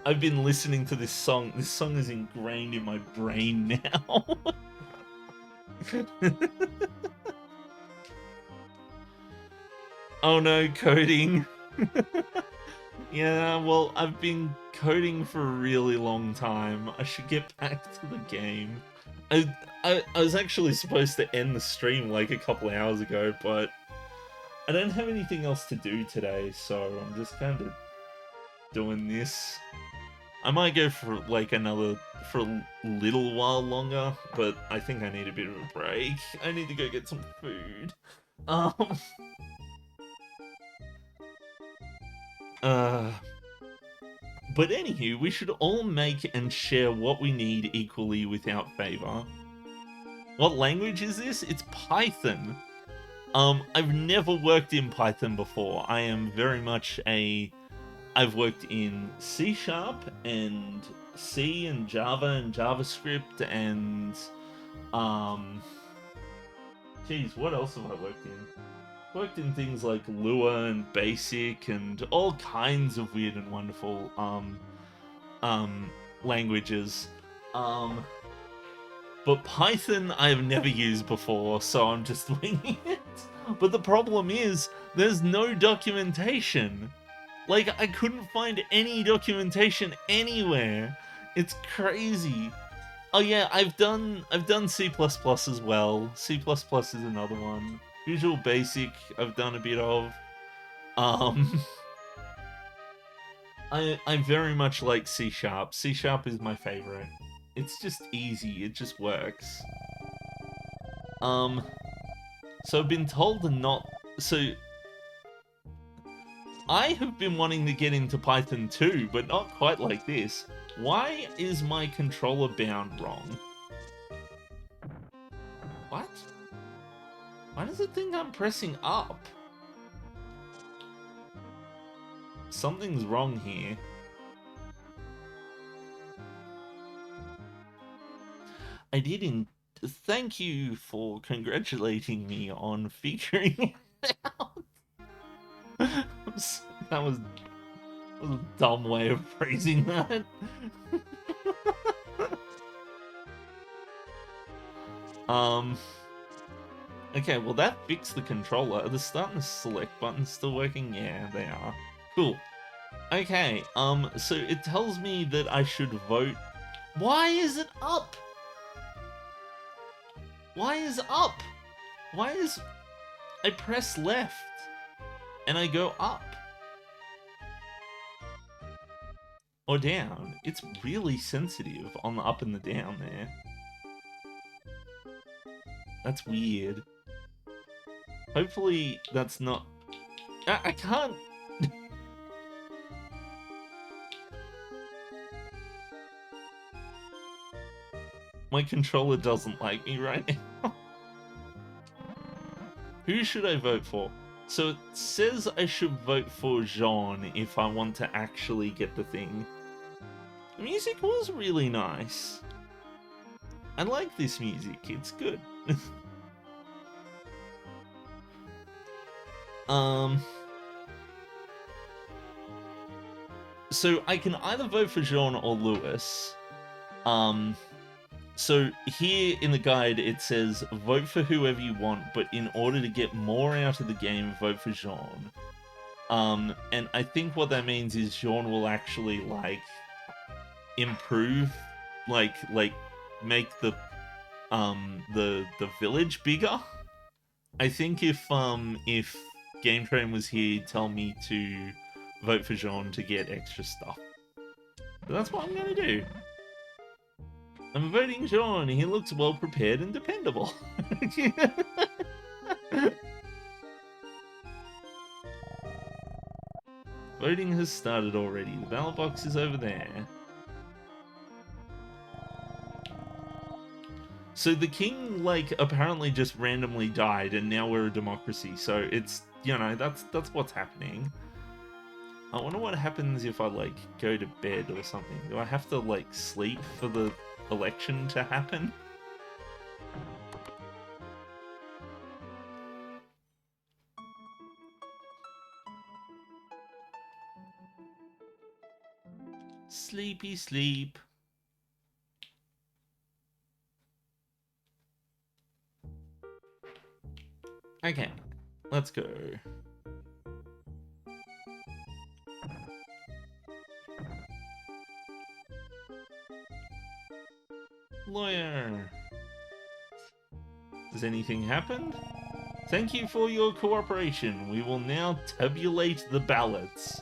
I've been listening to this song. This song is ingrained in my brain now. Oh no, coding. Yeah, well, I've been coding for a really long time. I should get back to the game. I was actually supposed to end the stream like a couple hours ago, but I don't have anything else to do today, so I'm just kind of doing this. I might go for like a little while longer, but I think I need a bit of a break. I need to go get some food. But anywho, we should all make and share what we need equally without favor. What language is this? It's Python. I've never worked in Python before. I am very much I've worked in C# and C and Java and JavaScript and geez, what else have I worked in? Worked in things like Lua and Basic and all kinds of weird and wonderful languages. But Python I have never used before, so I'm just winging it. But the problem is, there's no documentation. Like, I couldn't find any documentation anywhere. It's crazy. Oh yeah, I've done C++ as well. C++ is another one. Visual Basic, I've done a bit of. Um, I very much like C#. C# is my favorite. It's just easy. It just works. So I've been told to not. So I have been wanting to get into Python too, but not quite like this. Why is my controller bound wrong? What? Why does it think I'm pressing up? Something's wrong here. I didn't. Thank you for congratulating me on figuring it out. That was a dumb way of phrasing that. Okay, well that fixed the controller. Are the start and select buttons still working? Yeah, they are. Cool. Okay, so it tells me that I should vote. Why is it up? Why is up? Why is... I press left and I go up. Or down. It's really sensitive on the up and the down there. That's weird. Hopefully that's not... I can't... My controller doesn't like me right now. Who should I vote for? So it says I should vote for Jean if I want to actually get the thing. The music was really nice. I like this music, it's good. So I can either vote for Jean or Lewis. So here in the guide it says vote for whoever you want, but in order to get more out of the game, vote for Jean. And I think what that means is Jean will actually like improve, like make the village bigger. I think if Game Train was here, he'd tell me to vote for Jean to get extra stuff. But that's what I'm gonna do. I'm voting Jean. He looks well prepared and dependable. Voting has started already. The ballot box is over there. So the king, like, apparently just randomly died, and now we're a democracy. So it's, you know, that's what's happening. I wonder what happens if I, like, go to bed or something. Do I have to, like, sleep for the election to happen? Sleepy sleep. Okay, let's go. Lawyer. Has anything happened? Thank you for your cooperation. We will now tabulate the ballots.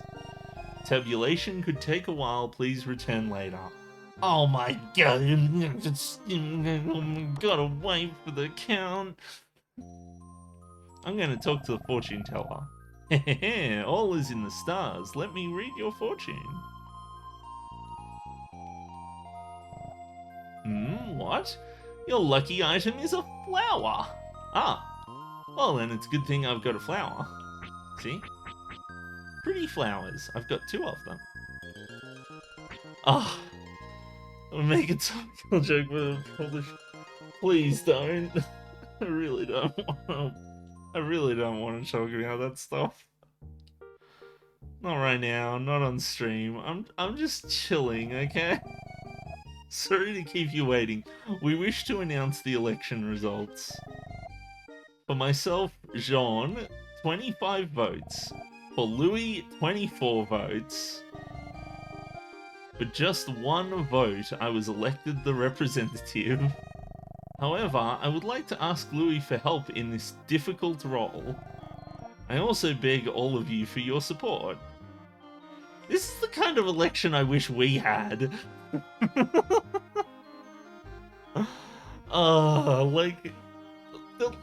Tabulation could take a while. Please return later. Oh my god. Gotta wait for the count. I'm gonna talk to the fortune teller. All is in the stars. Let me read your fortune. What? Your lucky item is a flower. Ah. Well then, it's a good thing I've got a flower. See? Pretty flowers. I've got 2 of them. Ah. I'll make a topical joke, but I probably please don't. I really don't want to talk about that stuff. Not right now, not on stream. I'm just chilling, okay? Sorry to keep you waiting. We wish to announce the election results. For myself, Jean, 25 votes. For Louis, 24 votes. For just 1 vote, I was elected the representative. However, I would like to ask Louis for help in this difficult role. I also beg all of you for your support. This is the kind of election I wish we had.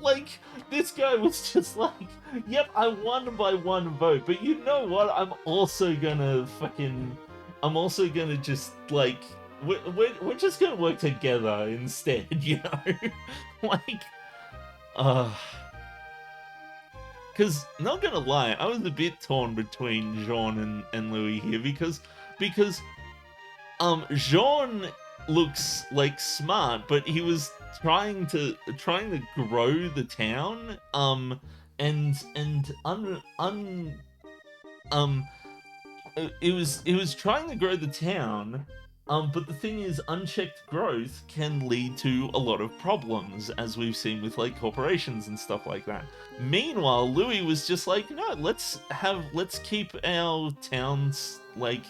Like, this guy was just like, yep, I won by 1 vote, but you know what? I'm also gonna just, like, we're just gonna work together instead, you know? Like, because, not gonna lie, I was a bit torn between Jean and Louis here, because Jean looks like smart, but he was trying to grow the town, it was trying to grow the town, but the thing is, unchecked growth can lead to a lot of problems, as we've seen with, like, corporations and stuff like that. Meanwhile, Louis was just like, no, let's keep our towns, like,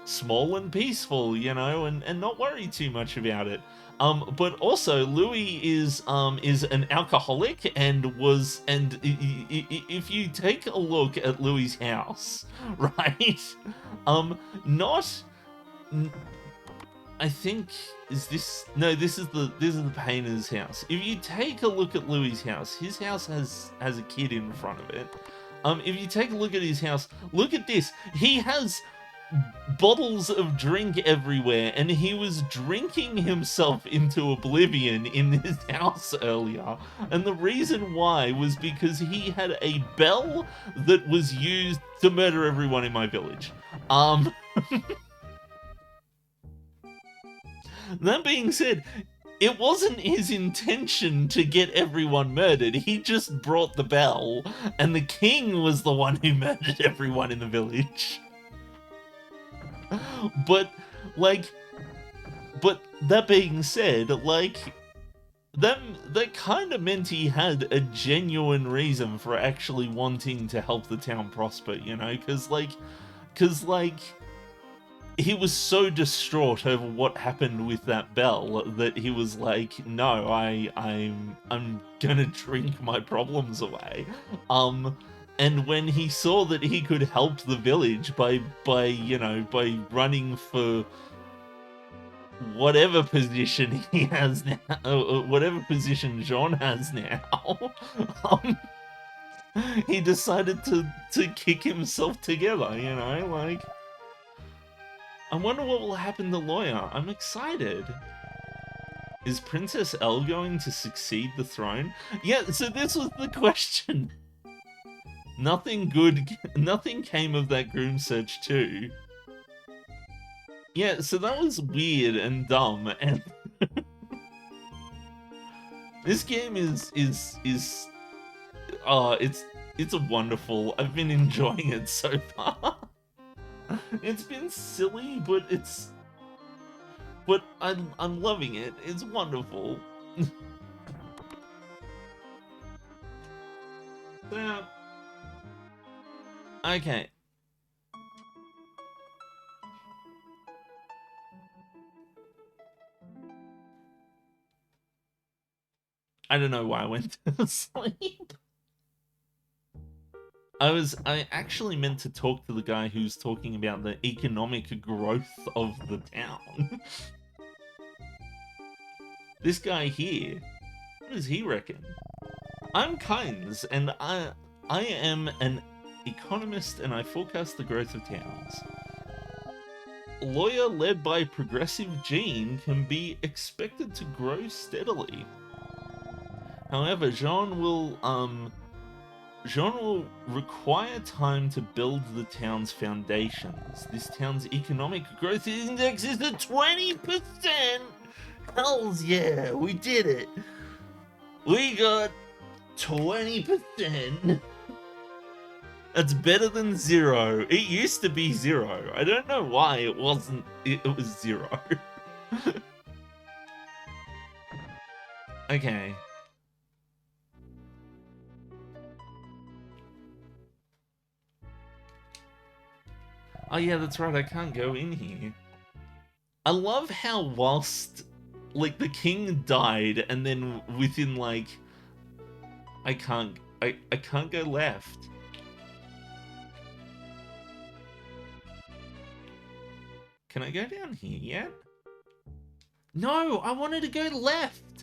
small and peaceful, you know, and not worry too much about it. But also Louis is an alcoholic if you take a look at Louis's house, right? I think this is the painter's house. If you take a look at Louis's house, his house has a kid in front of it. If you take a look at his house, look at this. He has bottles of drink everywhere, and he was drinking himself into oblivion in his house earlier. And the reason why was because he had a bell that was used to murder everyone in my village. That being said, it wasn't his intention to get everyone murdered. He just brought the bell, and the king was the one who murdered everyone in the village. But that being said, like, that kind of meant he had a genuine reason for actually wanting to help the town prosper, you know? Because he was so distraught over what happened with that bell that he was like, no, I'm gonna drink my problems away. And when he saw that he could help the village by running for whatever position he has now, whatever position Jean has now, he decided to kick himself together, you know, like. I wonder what will happen to Lawyer. I'm excited. Is Princess Elle going to succeed the throne? Yeah, so this was the question. Nothing came of that groom search too. Yeah, so that was weird and dumb, and this game is it's wonderful. I've been enjoying it so far. It's been silly, but I'm loving it. It's wonderful. So, okay. I don't know why I went to sleep. I actually meant to talk to the guy who's talking about the economic growth of the town. This guy here. What does he reckon? I'm Kynes, and I am an economist, and I forecast the growth of towns. Lawyer led by Progressive Gene can be expected to grow steadily. However, Jean will require time to build the town's foundations. This town's economic growth index is at 20%! Hells yeah, we did it! We got 20%! That's better than 0. It used to be 0. I don't know why it wasn't. It was 0. Okay. Oh yeah, that's right, I can't go in here. I love how whilst, like, the king died, and then within, like, I can't go left. Can I go down here yet? No, I wanted to go left.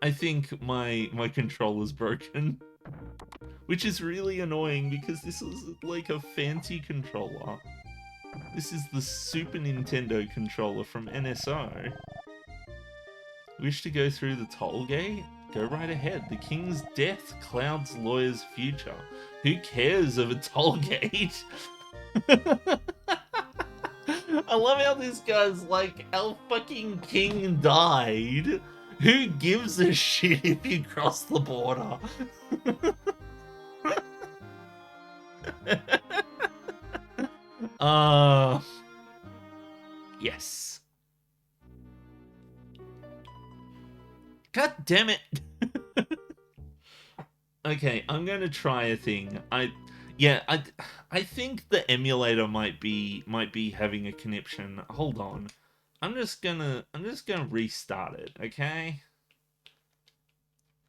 I think my controller's broken, which is really annoying because this is like a fancy controller. This is the Super Nintendo controller from NSO. Wish to go through the toll gate? Go right ahead. The king's death clouds lawyer's future. Who cares of a toll gate? I love how this guy's like, our fucking king died. Who gives a shit if you cross the border? Yes. God damn it. Okay, I'm gonna try a thing. I think the emulator might be having a conniption. Hold on. I'm just gonna restart it, okay?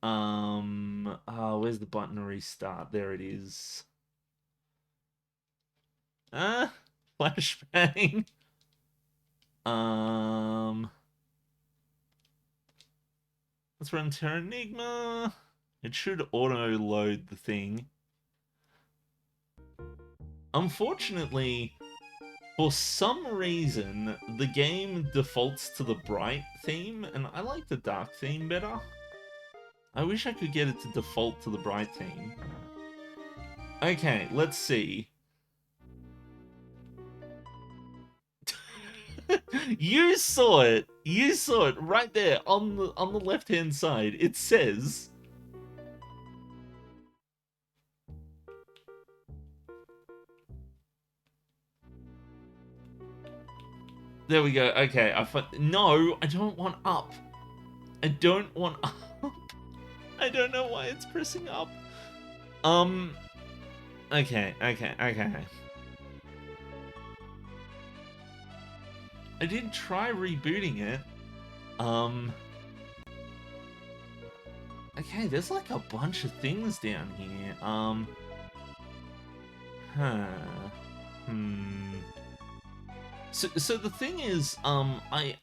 Where's the button to restart? There it is. Flashbang. Let's run Terranigma. It should auto-load the thing. Unfortunately, for some reason, the game defaults to the bright theme, and I like the dark theme better. I wish I could get it to default to the bright theme. Okay, let's see. You saw it. You saw it right there on the left-hand side. It says, there we go. Okay, no, I don't want up. I don't want up. I don't know why it's pressing up. Okay. I did try rebooting it. Okay, there's like a bunch of things down here. So the thing is, I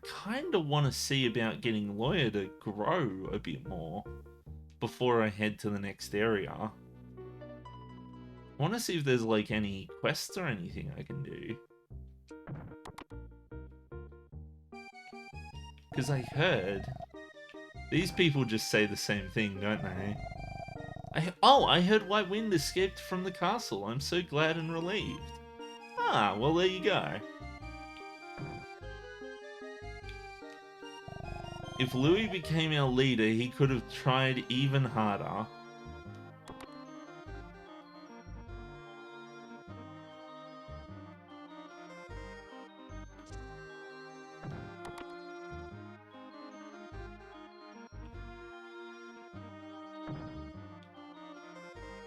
kind of want to see about getting Lawyer to grow a bit more before I head to the next area. I want to see if there's like any quests or anything I can do. Because I heard these people just say the same thing, don't they? I heard White Wind escaped from the castle. I'm so glad and relieved. Ah, well, there you go. If Louis became our leader, he could have tried even harder.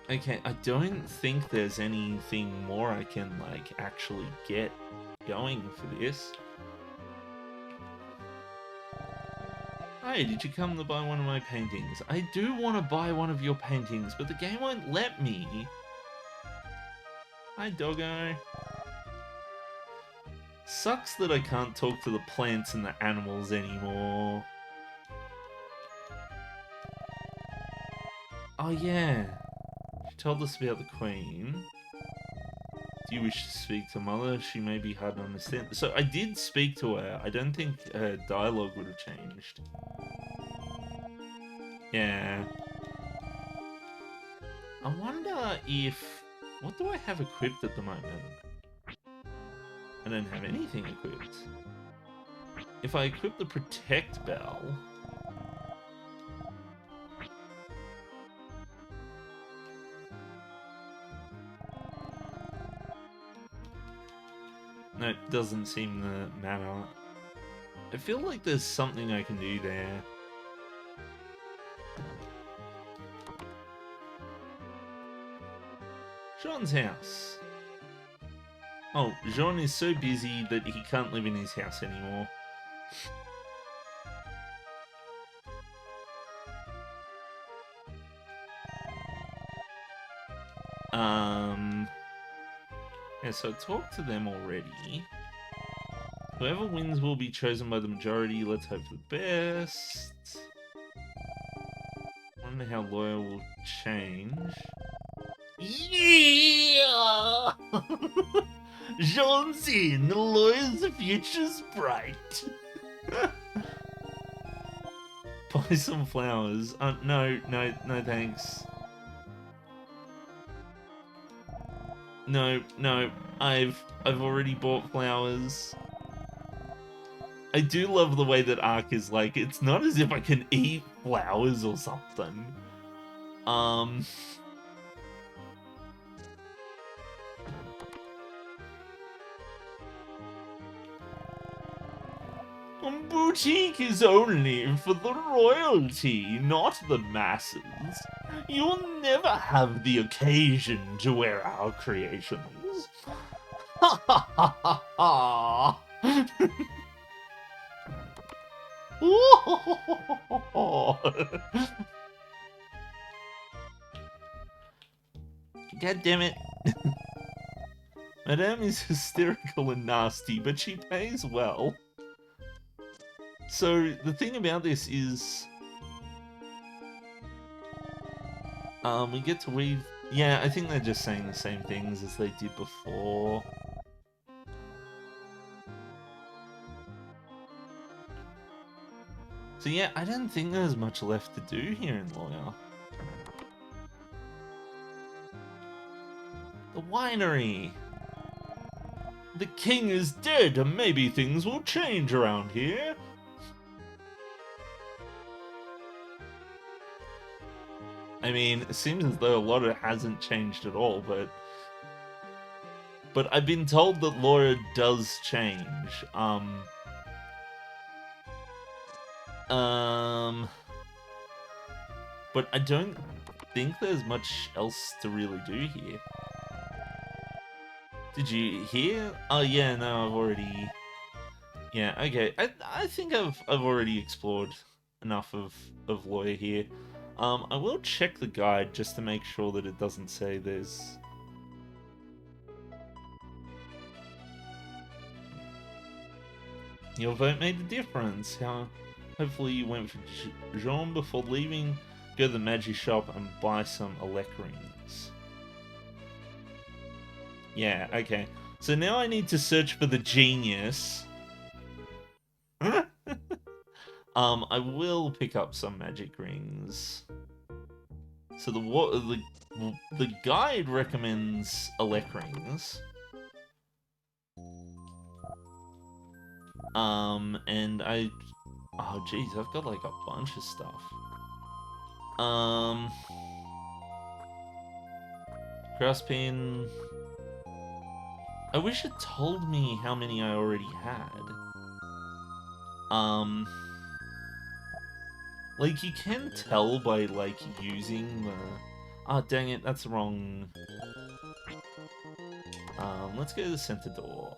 Okay, I don't think there's anything more I can, like, actually get going for this. Hey, did you come to buy one of my paintings? I do want to buy one of your paintings, but the game won't let me. Hi, doggo. Sucks that I can't talk to the plants and the animals anymore. Oh, yeah. She told us about the Queen. Do you wish to speak to Mother? She may be hard to understand. So I did speak to her. I don't think her dialogue would have changed. Yeah. I wonder if... What do I have equipped at the moment? I don't have anything equipped. If I equip the Protect Bell... No, it doesn't seem to matter. I feel like there's something I can do there. Should Jean's house. Oh, Jean is so busy that he can't live in his house anymore. Yeah, so I talked to them already. Whoever wins will be chosen by the majority. Let's hope for the best. Wonder how loyal will change. Yeah! Jean's in, the lawyer's future's bright. Buy some flowers. No, thanks. No, I've already bought flowers. I do love the way that Ark is like, it's not as if I can eat flowers or something. Boutique is only for the royalty, not the masses. You'll never have the occasion to wear our creations. Ha ha ha ha ha! God damn it. Madame is hysterical and nasty, but she pays well. So, the thing about this is... we get to weave... Yeah, I think they're just saying the same things as they did before. So yeah, I don't think there's much left to do here in Lawyer. The winery! The king is dead, and maybe things will change around here. I mean, it seems as though a lot of it hasn't changed at all, but I've been told that Laura does change. But I don't think there's much else to really do here. Did you hear? Oh yeah, no, I've already... Yeah, okay. I think I've already explored enough of Lawyer here. I will check the guide just to make sure that it doesn't say there's... Your vote made a difference. Hopefully you went for Jean before leaving. Go to the magic shop and buy some elec rings. Yeah, okay. So now I need to search for the genius. I will pick up some magic rings. So the guide recommends elec rings. And oh geez, I've got like a bunch of stuff. Grasspin. I wish it told me how many I already had. Like you can tell by like using the... Oh dang it, that's the wrong... Let's go to the center door.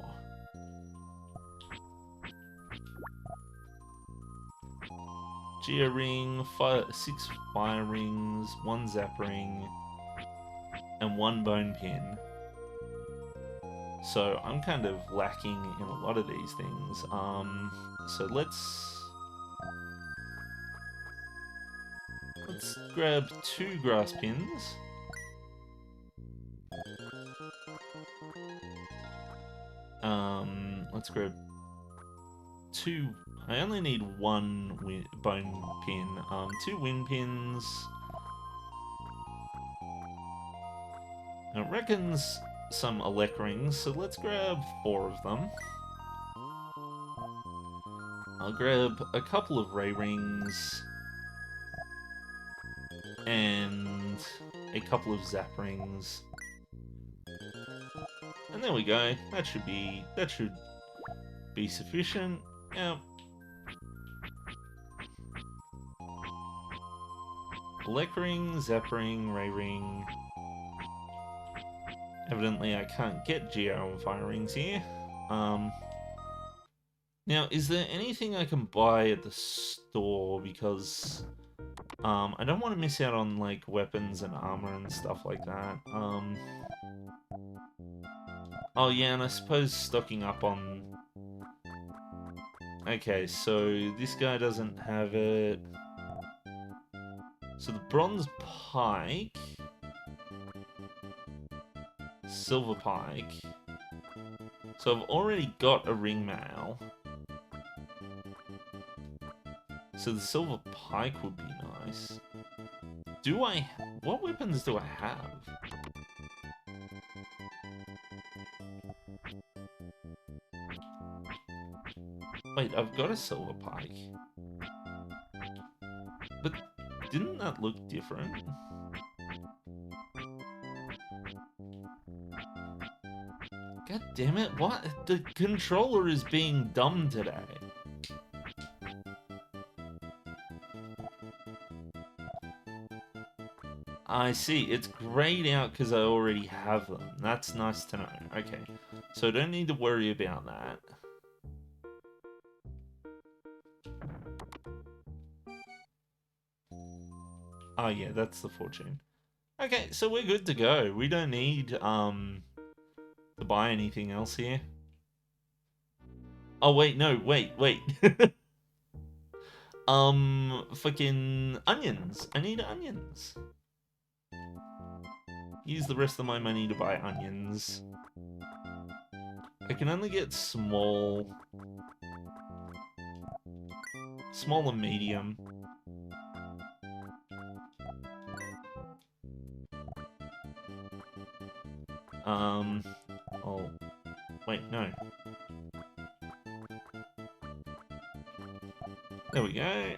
Geo ring, 6 fire rings, 1 zap ring, and 1 bone pin. So I'm kind of lacking in a lot of these things. So let's grab 2 grass pins. Let's grab 2. I only need 1 bone pin. 2 wind pins. It reckons some elec rings, so let's grab 4 of them. I'll grab a couple of ray rings and a couple of zap rings. And there we go. That should be sufficient. Yeah. Elec ring, zap ring, ray ring. Evidently, I can't get Geo and fire rings here. Now, is there anything I can buy at the store? Because I don't want to miss out on like weapons and armor and stuff like that. Oh yeah, and I suppose stocking up on. Okay, so this guy doesn't have it. So the bronze pike, silver pike. So I've already got a ring mail. So the silver pike would be nice. What weapons do I have? Wait, I've got a silver pike. But didn't that look different? God damn it, what? The controller is being dumb today. I see, it's grayed out because I already have them. That's nice to know. Okay, so I don't need to worry about that. Oh yeah, that's the fortune. Okay, so we're good to go. We don't need to buy anything else here. Oh wait, no, wait. Fucking onions. I need onions. Use the rest of my money to buy onions. I can only get small and medium. Oh, wait, no. There we go.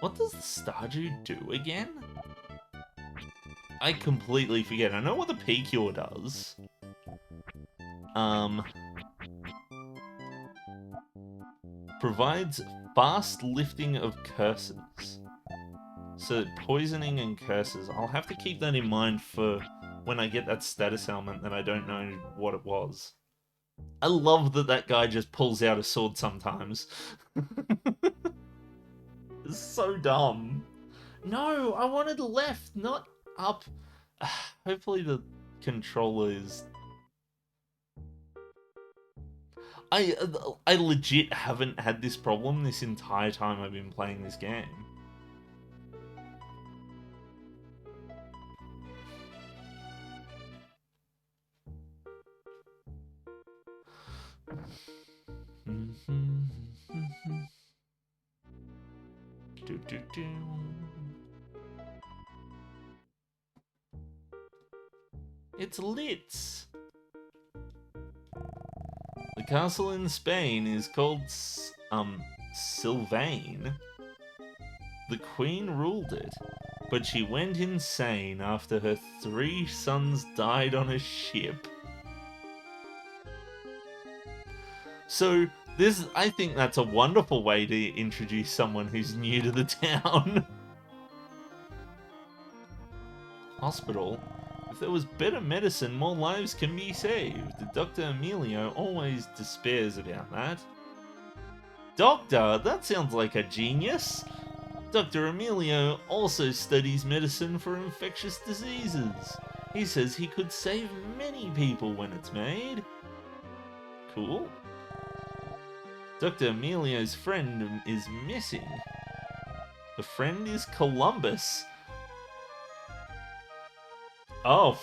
What does the Stardew do again? I completely forget. I know what the P-Cure does. Provides fast lifting of curses. So poisoning and curses. I'll have to keep that in mind for when I get that status element that I don't know what it was. I love that guy just pulls out a sword sometimes. It's so dumb. No, I wanted left, not up. Hopefully the controller is... I legit haven't had this problem this entire time I've been playing this game. It's lit. The castle in Spain is called Sylvain. The queen ruled it, but she went insane after her 3 sons died on a ship. So I think that's a wonderful way to introduce someone who's new to the town. Hospital. If there was better medicine, more lives can be saved. Dr. Emilio always despairs about that. Doctor? That sounds like a genius. Dr. Emilio also studies medicine for infectious diseases. He says he could save many people when it's made. Cool. Dr. Emilio's friend is missing. The friend is Columbus. Oh.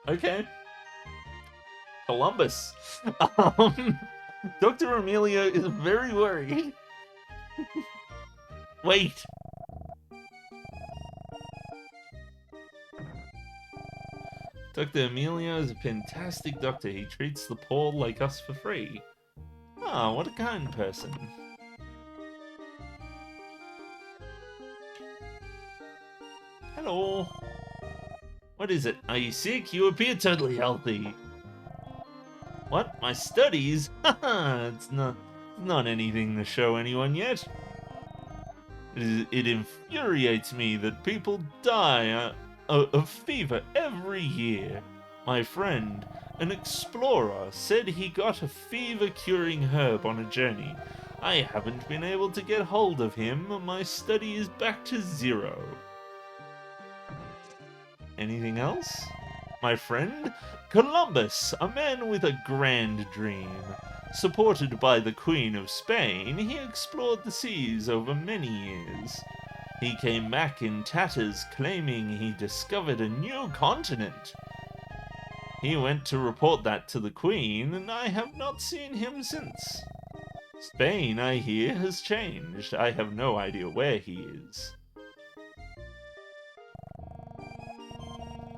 Okay. Columbus. Dr. Emilio is very worried. Wait. Dr. Emilio is a fantastic doctor. He treats the poor like us for free. Ah, what a kind person. Hello. What is it? Are you sick? You appear totally healthy. What? My studies? Haha, it's not anything to show anyone yet. It infuriates me that people die of fever every year. My friend, an explorer, said he got a fever-curing herb on a journey. I haven't been able to get hold of him. My study is back to 0. Anything else? My friend, Columbus, a man with a grand dream. Supported by the Queen of Spain, he explored the seas over many years. He came back in tatters, claiming he discovered a new continent. He went to report that to the Queen, and I have not seen him since. Spain, I hear, has changed. I have no idea where he is.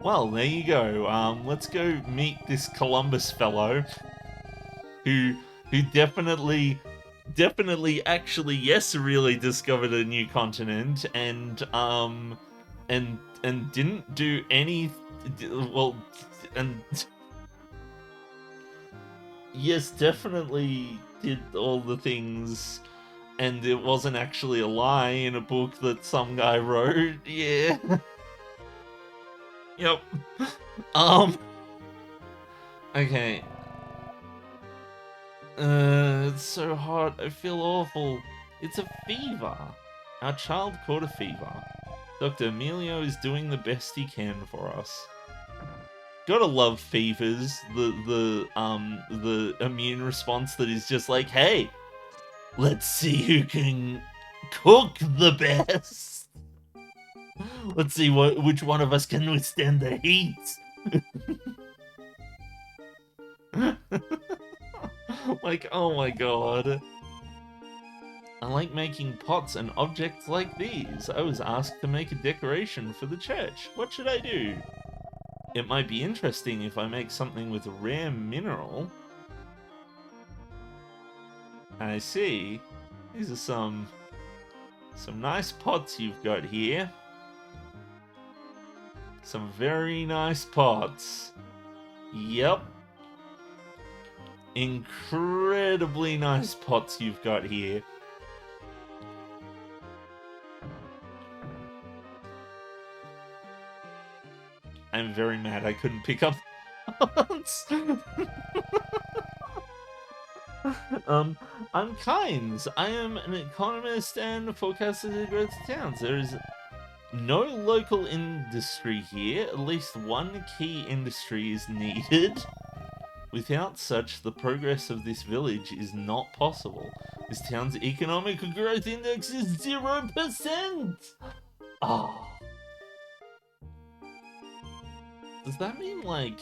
Well, there you go. Let's go meet this Columbus fellow, who definitely actually, yes, really discovered a new continent, and didn't do any, well, and yes, definitely did all the things, and it wasn't actually a lie in a book that some guy wrote. Yeah. Yep. Okay. It's so hot. I feel awful. It's a fever. Our child caught a fever. Dr. Emilio is doing the best he can for us. Gotta love fevers. The immune response that is just like, hey, let's see who can cook the best. Let's see which one of us can withstand the heat. Like, oh my god. I like making pots and objects like these. I was asked to make a decoration for the church. What should I do? It might be interesting if I make something with a rare mineral. I see. These are some nice pots you've got here. Some very nice pots. Yep. Incredibly nice pots you've got here. I'm very mad I couldn't pick up pots. I'm Kynes. I am an economist and forecaster the growth of towns. There is no local industry here. At least one key industry is needed. Without such, the progress of this village is not possible. This town's economic growth index is 0%! Oh. Does that mean, like...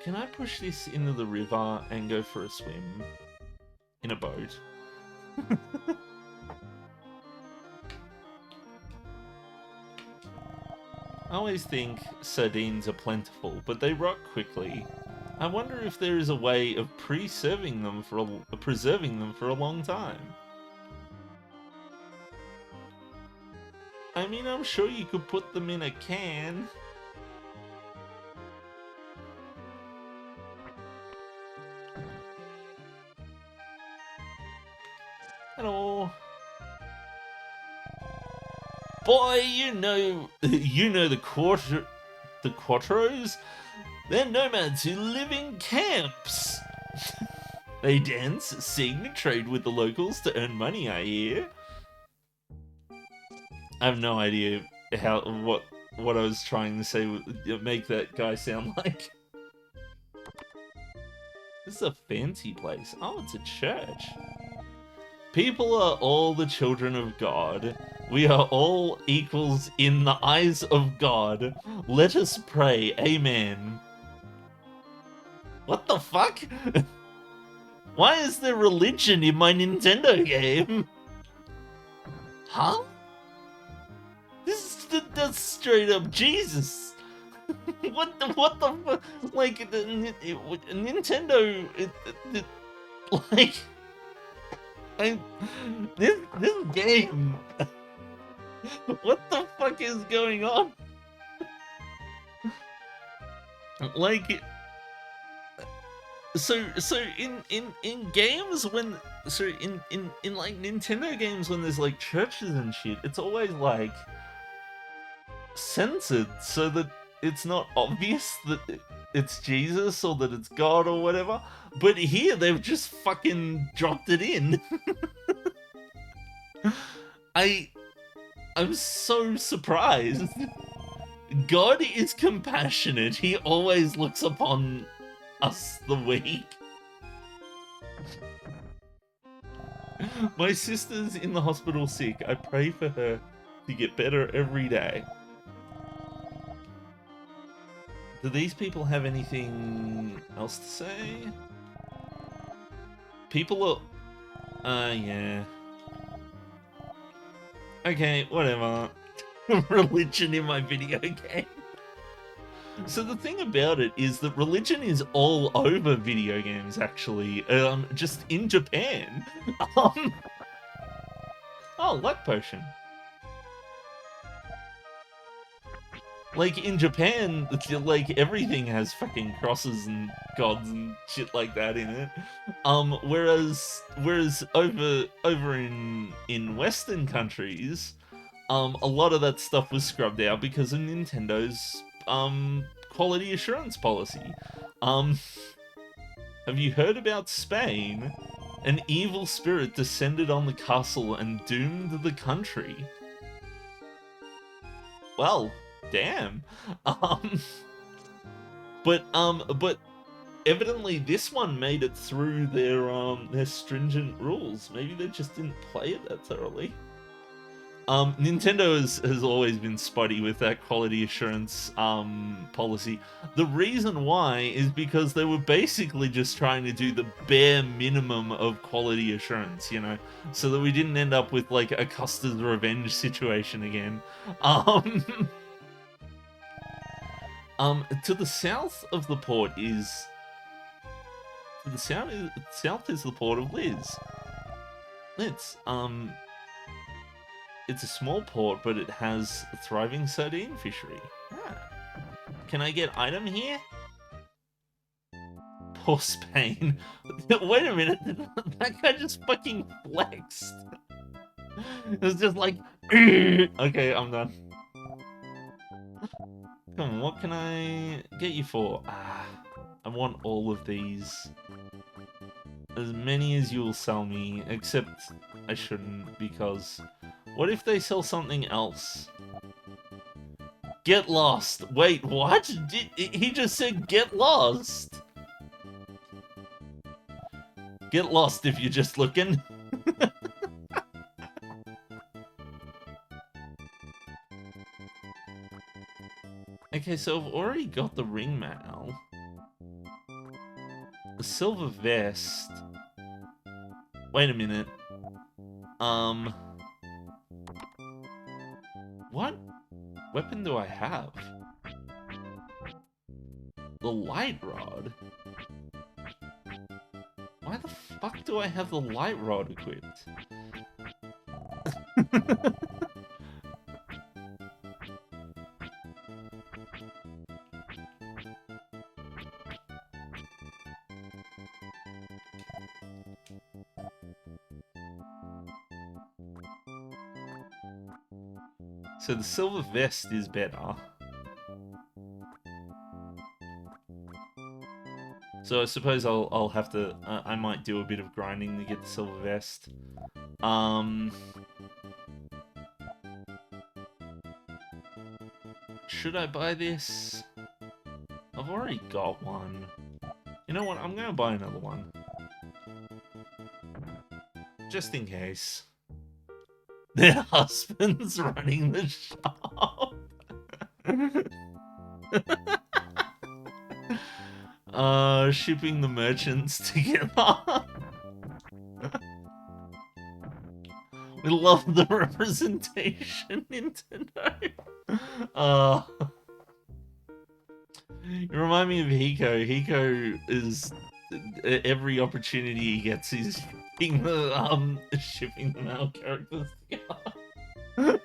Can I push this into the river and go for a swim? In a boat? I always think sardines are plentiful, but they rot quickly. I wonder if there is a way of preserving them for a long time. I mean, I'm sure you could put them in a can. Hello. Boy, you know the Quattros? They're nomads who live in camps. They dance, sing, trade with the locals to earn money, I hear. I have no idea what I was trying to say would make that guy sound like. This is a fancy place. Oh, it's a church. People are all the children of God. We are all equals in the eyes of God. Let us pray. Amen. What the fuck? Why is there religion in my Nintendo game? Huh? That's straight up Jesus. What the like Nintendo like this game. What the fuck is going on? Like in games when in like Nintendo games when there's like churches and shit, it's always like censored so that it's not obvious that it's Jesus or that it's God or whatever. But here they've just fucking dropped it in. I'm so surprised. God is compassionate. He always looks upon us the weak. My sister's in the hospital sick. I pray for her to get better every day. Do these people have anything else to say? People are... yeah. Okay, whatever. Religion in my video game. So the thing about it is that religion is all over video games, actually. Just in Japan. Oh, luck potion. Like, in Japan, like, everything has fucking crosses and gods and shit like that in it. Whereas over in Western countries, a lot of that stuff was scrubbed out because of Nintendo's, quality assurance policy. Have you heard about Spain? An evil spirit descended on the castle and doomed the country. Well, damn. But evidently this one made it through their stringent rules. Maybe they just didn't play it that thoroughly. Nintendo has always been spotty with that quality assurance policy. The reason why is because they were basically just trying to do the bare minimum of quality assurance, you know, so that we didn't end up with like a Custer's Revenge situation again. To the south of the port is... To the south is the port of Liz. It's a small port, but it has a thriving sardine fishery. Ah. Can I get item here? Poor Spain. Wait a minute, that guy just fucking flexed. It was just like... Okay, I'm done. Come on, what can I get you for? Ah, I want all of these. As many as you'll sell me, except I shouldn't, because... What if they sell something else? Get lost. Wait, what? He just said get lost. Get lost if you're just looking. Okay, so I've already got the ring mail. The silver vest. Wait a minute. What weapon do I have? The light rod? Why the fuck do I have the light rod equipped? So the silver vest is better. So I suppose I'll have to... I might do a bit of grinding to get the silver vest. Should I buy this? I've already got one. You know what? I'm gonna buy another one. Just in case. Their husband's running the shop. Shipping the merchants together. We love the representation, Nintendo. You remind me of Hiko. Hiko is every opportunity he gets, he's shipping the male characters together.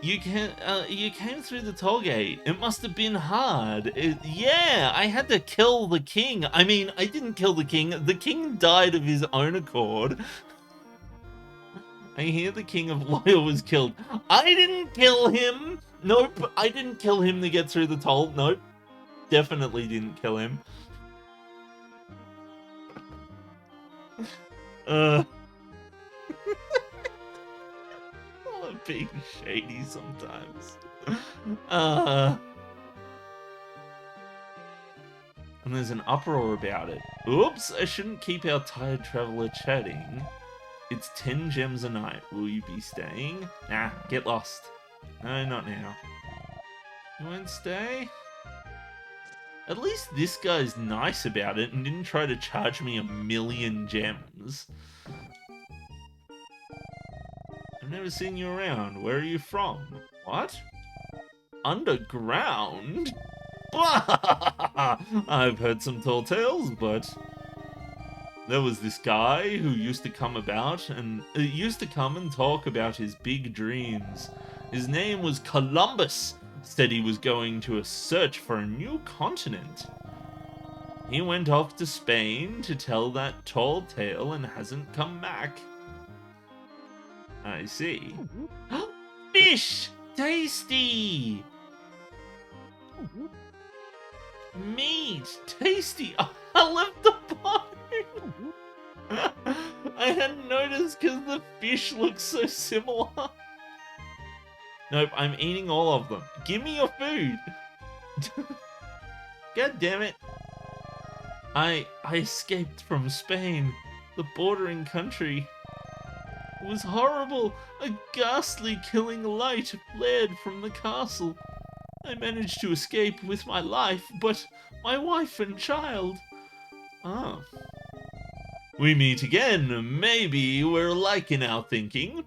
You came through the toll gate. It must have been hard. Yeah, I had to kill the king. I mean, I didn't kill the king. The king died of his own accord. I hear the king of Loyal was killed. I didn't kill him. Nope, I didn't kill him to get through the toll. Nope, definitely didn't kill him. Being shady sometimes. And there's an uproar about it. Oops, I shouldn't keep our tired traveler chatting. It's 10 gems a night. Will you be staying? Nah, get lost. No, not now. You won't stay? At least this guy's nice about it and didn't try to charge me 1,000,000 gems. I've never seen you around. Where are you from? What? Underground? I've heard some tall tales, but there was this guy who used to come and talk about his big dreams. His name was Columbus. Said he was going to a search for a new continent. He went off to Spain to tell that tall tale and hasn't come back. I see. Fish! Tasty! Meat! Tasty! Oh, I left the bone! I hadn't noticed because the fish looks so similar. Nope, I'm eating all of them. Give me your food! God damn it. I escaped from Spain, the bordering country. It was horrible. A ghastly killing light flared from the castle. I managed to escape with my life, but my wife and child... Oh. We meet again. Maybe we're alike in our thinking.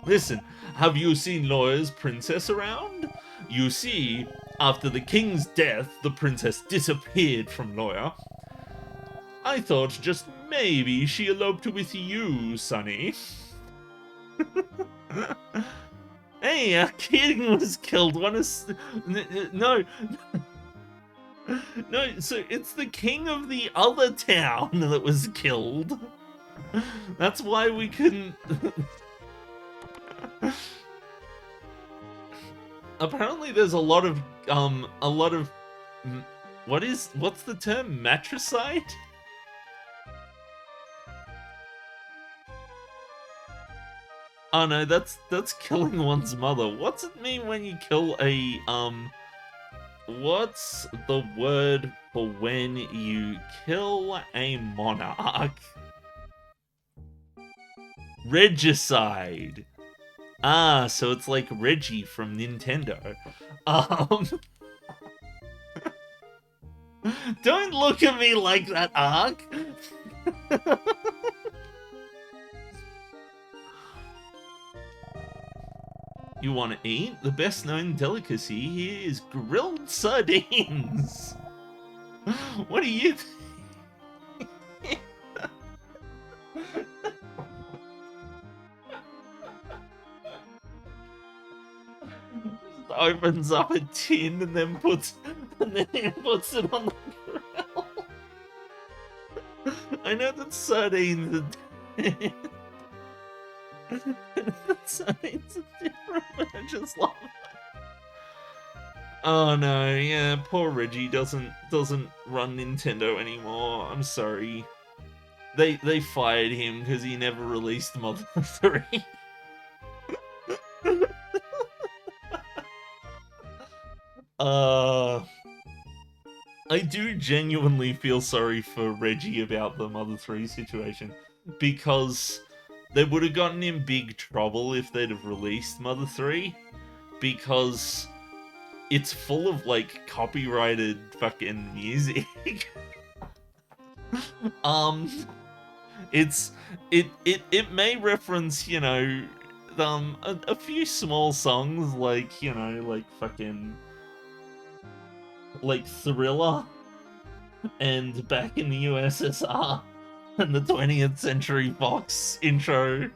Listen, have you seen Lawyer's princess around? You see, after the king's death, the princess disappeared from Lawyer. I thought just maybe she eloped with you, Sonny. Hey, our king was killed. No. No, so it's the king of the other town that was killed. That's why we couldn't... Apparently there's a lot of what's the term? Matricide? Oh no, that's killing one's mother. What's it mean when you kill a what's the word for when you kill a monarch? Regicide. Ah, so it's like Reggie from Nintendo. Don't look at me like that, Ark. You want to eat? The best known delicacy here is grilled sardines. What do you think? Opens up a tin and then puts it on the grill. I know that sardines are sardines are different, but I just love it. Oh no, yeah, poor Reggie doesn't run Nintendo anymore. I'm sorry. They fired him because he never released Mother 3. I do genuinely feel sorry for Reggie about the Mother 3 situation, because they would have gotten in big trouble if they'd have released Mother 3, because it's full of, like, copyrighted fucking music. It may reference, you know, a few small songs, like, you know, like fucking... like Thriller, and Back in the USSR, and the 20th Century Fox intro,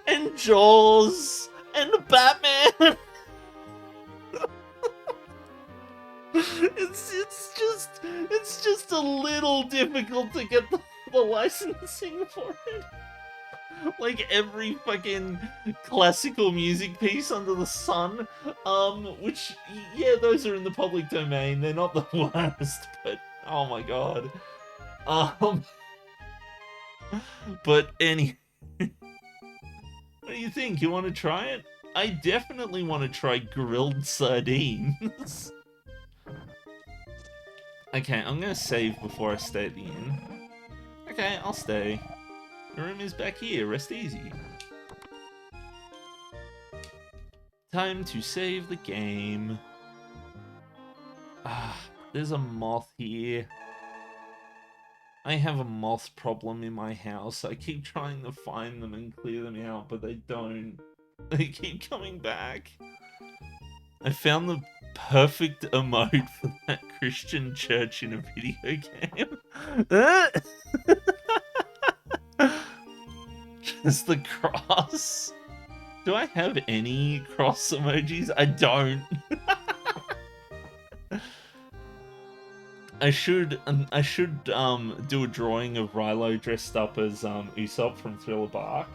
and Jaws, and Batman. It's just a little difficult to get the licensing for it. Like every fucking classical music piece under the sun. Which, yeah, those are in the public domain. They're not the worst, but oh my god. But what do you think? You want to try it? I definitely want to try grilled sardines. Okay, I'm gonna save before I stay at the inn. Okay, I'll stay. The room is back here, rest easy. Time to save the game. Ah, there's a moth here. I have a moth problem in my house. I keep trying to find them and clear them out, but they don't. They keep coming back. I found the perfect emote for that Christian church in a video game. Just the cross. Do I have any cross emojis? I don't. I should do a drawing of Rilo dressed up as Usopp from Thriller Bark.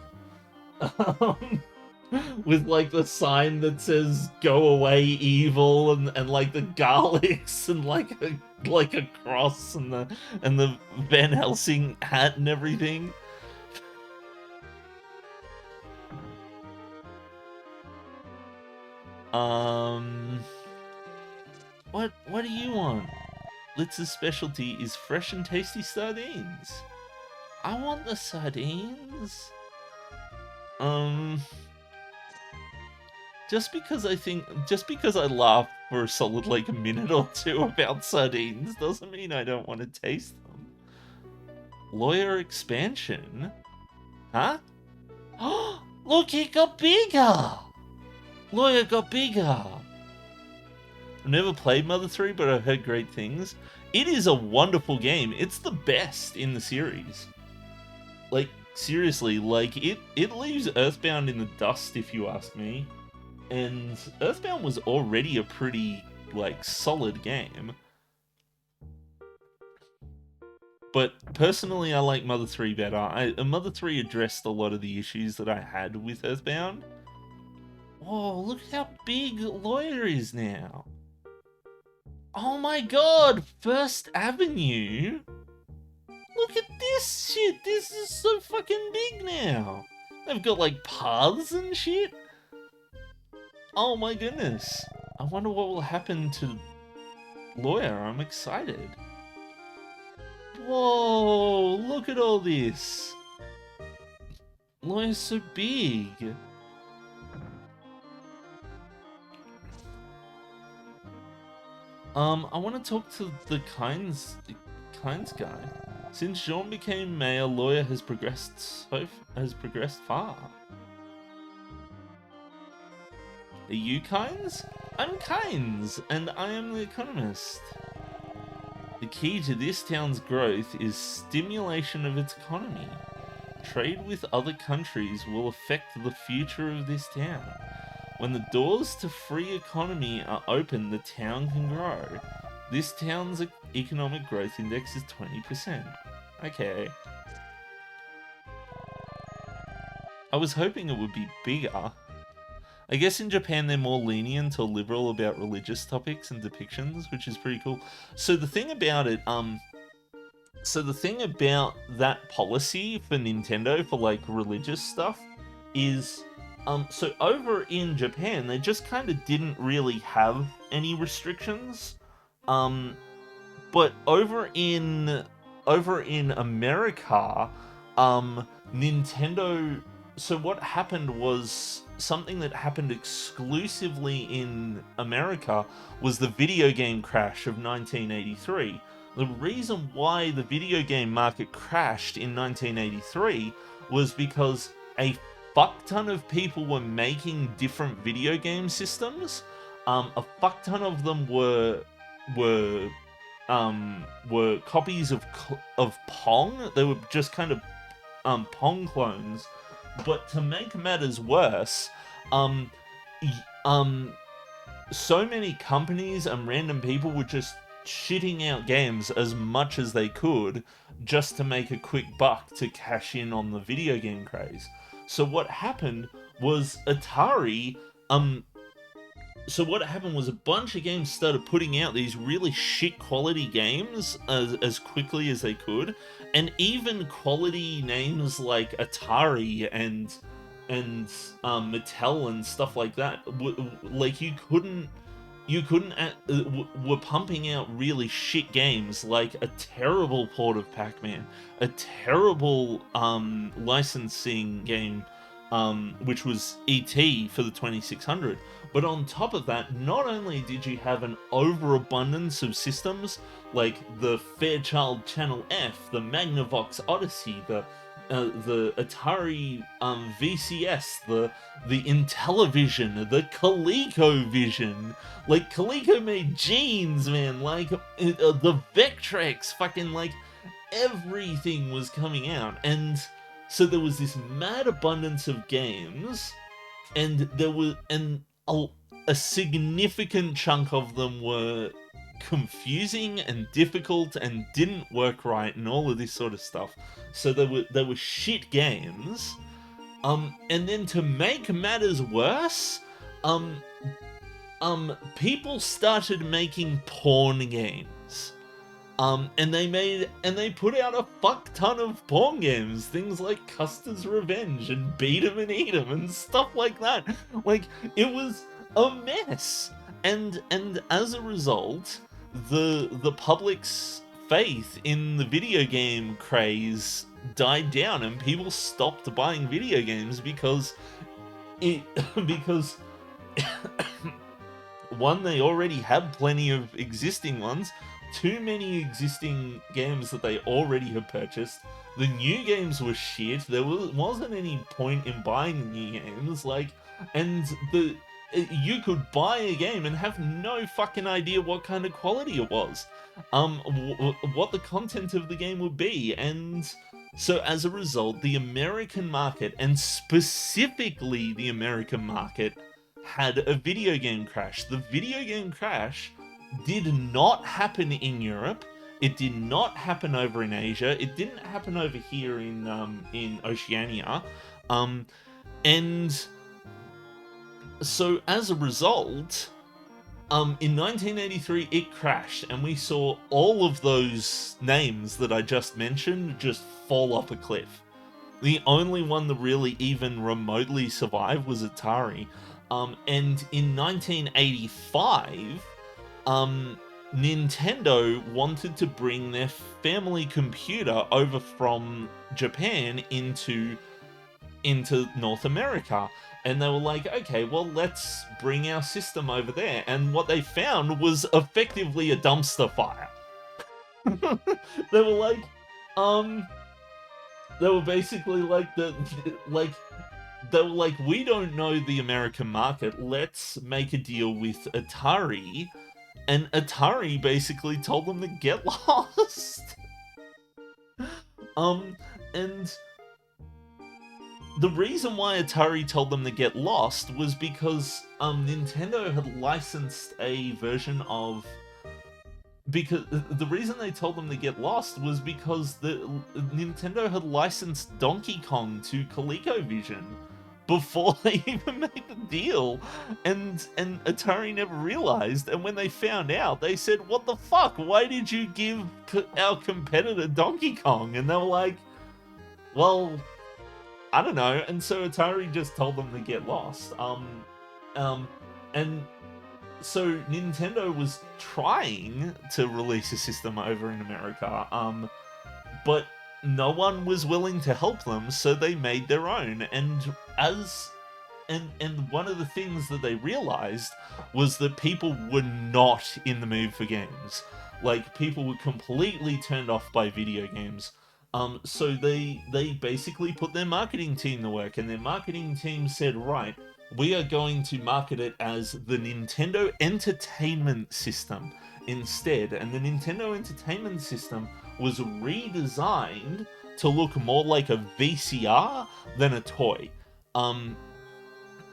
With like the sign that says "Go away, evil," and like the garlics and like a cross and the Van Helsing hat and everything. What do you want? Litz's specialty is fresh and tasty sardines. I want the sardines. Just because I laughed for a solid like a minute or two about sardines doesn't mean I don't want to taste them. Lawyer expansion? Huh? Oh, look, it got bigger! Lawyer got bigger! I've never played Mother 3, but I've heard great things. It is a wonderful game. It's the best in the series. Like, seriously, like, it leaves Earthbound in the dust, if you ask me. And Earthbound was already a pretty, like, solid game. But personally, I like Mother 3 better. Mother 3 addressed a lot of the issues that I had with Earthbound. Oh, look how big Lawyer is now. Oh my god, First Avenue? Look at this shit, this is so fucking big now. They've got like paths and shit. Oh my goodness. I wonder what will happen to Lawyer, I'm excited. Whoa, look at all this. Lawyer's so big. I want to talk to the Kynes guy. Since Jean became mayor, Lawyer has progressed far. Are you Kynes? I'm Kynes, and I am the economist. The key to this town's growth is stimulation of its economy. Trade with other countries will affect the future of this town. When the doors to free economy are open, the town can grow. This town's economic growth index is 20%. Okay. I was hoping it would be bigger. I guess in Japan they're more lenient or liberal about religious topics and depictions, which is pretty cool. So the thing about it, that policy for Nintendo for like religious stuff is, so over in Japan they just kind of didn't really have any restrictions, but over in America, Nintendo. So what happened was something that happened exclusively in America was the video game crash of 1983. The reason why the video game market crashed in 1983 was because a fuck ton of people were making different video game systems. A fuck ton of them were copies of Pong. They were just kind of Pong clones. But to make matters worse, so many companies and random people were just shitting out games as much as they could just to make a quick buck to cash in on the video game craze. So what happened was a bunch of games started putting out these really shit quality games as quickly as they could, and even quality names like Atari and Mattel and stuff like that, like were pumping out really shit games, like a terrible port of Pac-Man, a terrible licensing game, which was E.T. for the 2600. But on top of that, not only did you have an overabundance of systems like the Fairchild Channel F, the Magnavox Odyssey, the Atari VCS, the Intellivision, the ColecoVision. Like, Coleco made jeans, man. Like, the Vectrex, fucking, like, everything was coming out. And so there was this mad abundance of games, and there was, and a significant chunk of them were confusing and difficult and didn't work right and all of this sort of stuff. So there were shit games. And then to make matters worse, people started making porn games. And they put out a fuck ton of porn games, things like Custer's Revenge and Beat 'em and Eat 'em and stuff like that. Like, it was a mess. And as a result, the public's faith in the video game craze died down, and people stopped buying video games because one, they already had plenty of existing ones, too many existing games that they already had purchased. The new games were shit. There wasn't any point in buying new games, like, and you could buy a game and have no fucking idea what kind of quality it was, what the content of the game would be. And so as a result, the American market, and specifically the American market, had a video game crash. The video game crash did not happen in Europe. It did not happen over in Asia. It didn't happen over here in Oceania. And so as a result, in 1983 it crashed, and we saw all of those names that I just mentioned just fall off a cliff. The only one that really even remotely survived was Atari. And in 1985, Nintendo wanted to bring their family computer over from Japan into North America. And they were like, okay, well, let's bring our system over there. And what they found was effectively a dumpster fire. They were like, they were basically like, they were like, we don't know the American market, let's make a deal with Atari. And Atari basically told them to get lost. And the reason why Atari told them to get lost was because Nintendo had licensed a version of... Because the reason they told them to get lost was because Nintendo had licensed Donkey Kong to ColecoVision before they even made the deal, and Atari never realized. And when they found out, they said, "What the fuck? Why did you give our competitor Donkey Kong?" And they were like, "Well, I don't know." And so Atari just told them to get lost. And so Nintendo was trying to release a system over in America, but no one was willing to help them, so they made their own. And one of the things that they realized was that people were not in the mood for games. Like, people were completely turned off by video games. So they basically put their marketing team to work, and their marketing team said, right, we are going to market it as the Nintendo Entertainment System instead. And the Nintendo Entertainment System was redesigned to look more like a VCR than a toy. And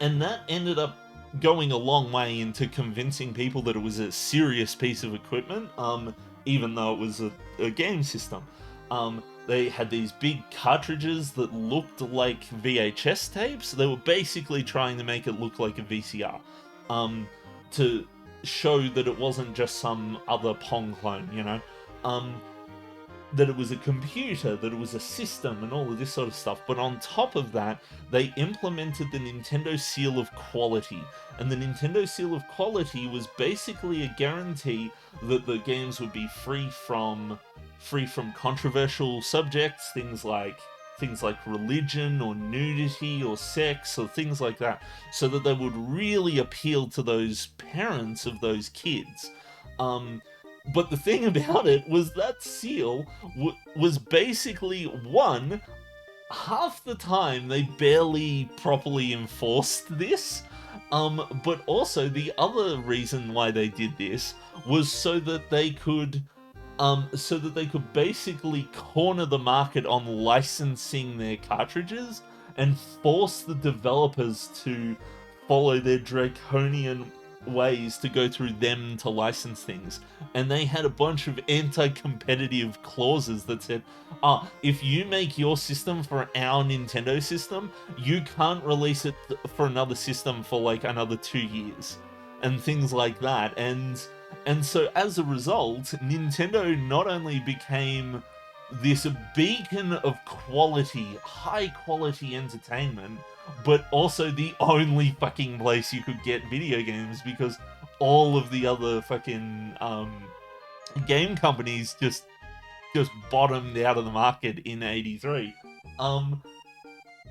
that ended up going a long way into convincing people that it was a serious piece of equipment, even though it was a game system. They had these big cartridges that looked like VHS tapes. They were basically trying to make it look like a VCR, to show that it wasn't just some other Pong clone, you know? That it was a computer, that it was a system, and all of this sort of stuff. But on top of that, they implemented the Nintendo Seal of Quality. And the Nintendo Seal of Quality was basically a guarantee that the games would be free from controversial subjects, things like religion or nudity or sex or things like that, so that they would really appeal to those parents of those kids. But the thing about it was that seal was basically, one, half the time they barely properly enforced this, but also the other reason why they did this was so that they could basically corner the market on licensing their cartridges and force the developers to follow their draconian ways to go through them to license things. And they had a bunch of anti-competitive clauses that said, if you make your system for our Nintendo system, you can't release it for another system for like another 2 years, and things like that. And so as a result, Nintendo not only became this beacon of quality, high quality entertainment, but also the only fucking place you could get video games, because all of the other fucking game companies just bottomed out of the market in '83.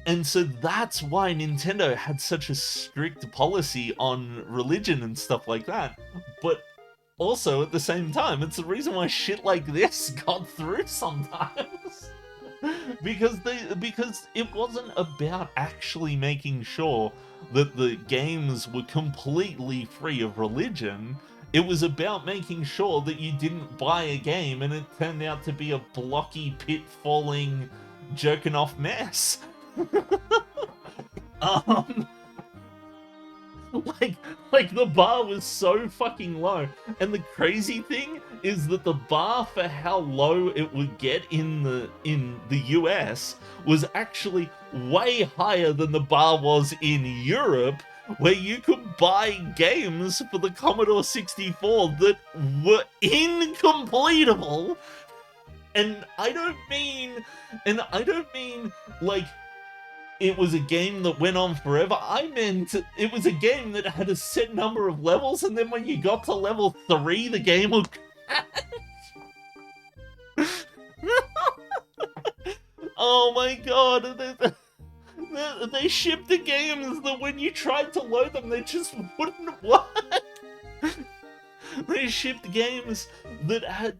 And so that's why Nintendo had such a strict policy on religion and stuff like that. But also, at the same time, it's the reason why shit like this got through sometimes. because it wasn't about actually making sure that the games were completely free of religion. It was about making sure that you didn't buy a game and it turned out to be a blocky, pit-falling, jerking-off mess. Like the bar was so fucking low. And the crazy thing is that the bar for how low it would get in the US was actually way higher than the bar was in Europe, where you could buy games for the Commodore 64 that were incompletable. And I don't mean like it was a game that went on forever. I meant it was a game that had a set number of levels, and then when you got to level 3, the game would crash. Oh my god. They shipped the games that when you tried to load them, they just wouldn't work. They shipped games that had,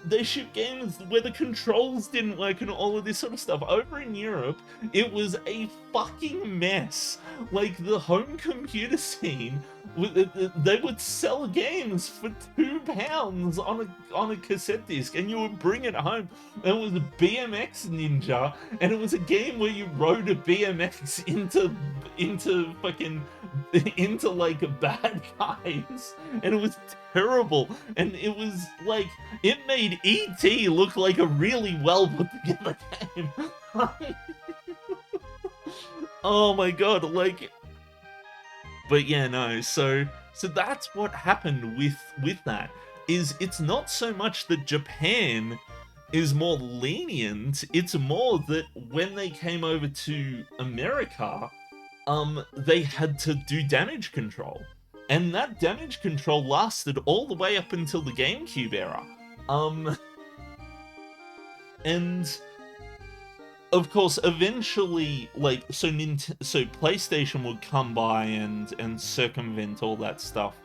they shipped games where the controls didn't work and all of this sort of stuff. Over in Europe, it was a fucking mess. Like, the home computer scene, they would sell games for £2 on a cassette disc, and you would bring it home, and it was a BMX Ninja, and it was a game where you rode a BMX into like bad guys, and it was terrible. And it was like, it made E.T. look like a really well put together game. Oh my god, like, but yeah, no, so that's what happened with that. Is it's not so much that Japan is more lenient, it's more that when they came over to America, they had to do damage control. And that damage control lasted all the way up until the GameCube era. And of course, eventually, like, so PlayStation would come by and circumvent all that stuff,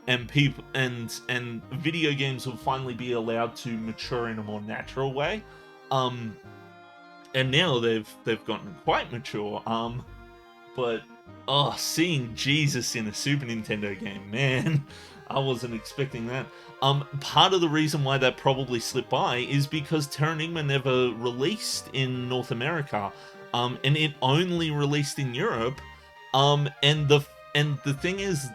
and and video games would finally be allowed to mature in a more natural way. And now they've gotten quite mature. But seeing Jesus in a Super Nintendo game, man, I wasn't expecting that. Part of the reason why that probably slipped by is because Terranigma never released in North America, and it only released in Europe, and and the thing is,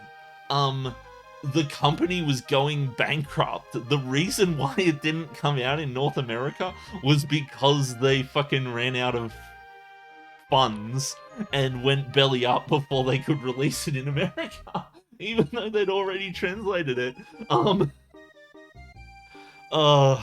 the company was going bankrupt. The reason why it didn't come out in North America was because they fucking ran out of funds and went belly up before they could release it in America, even though they'd already translated it. Uh,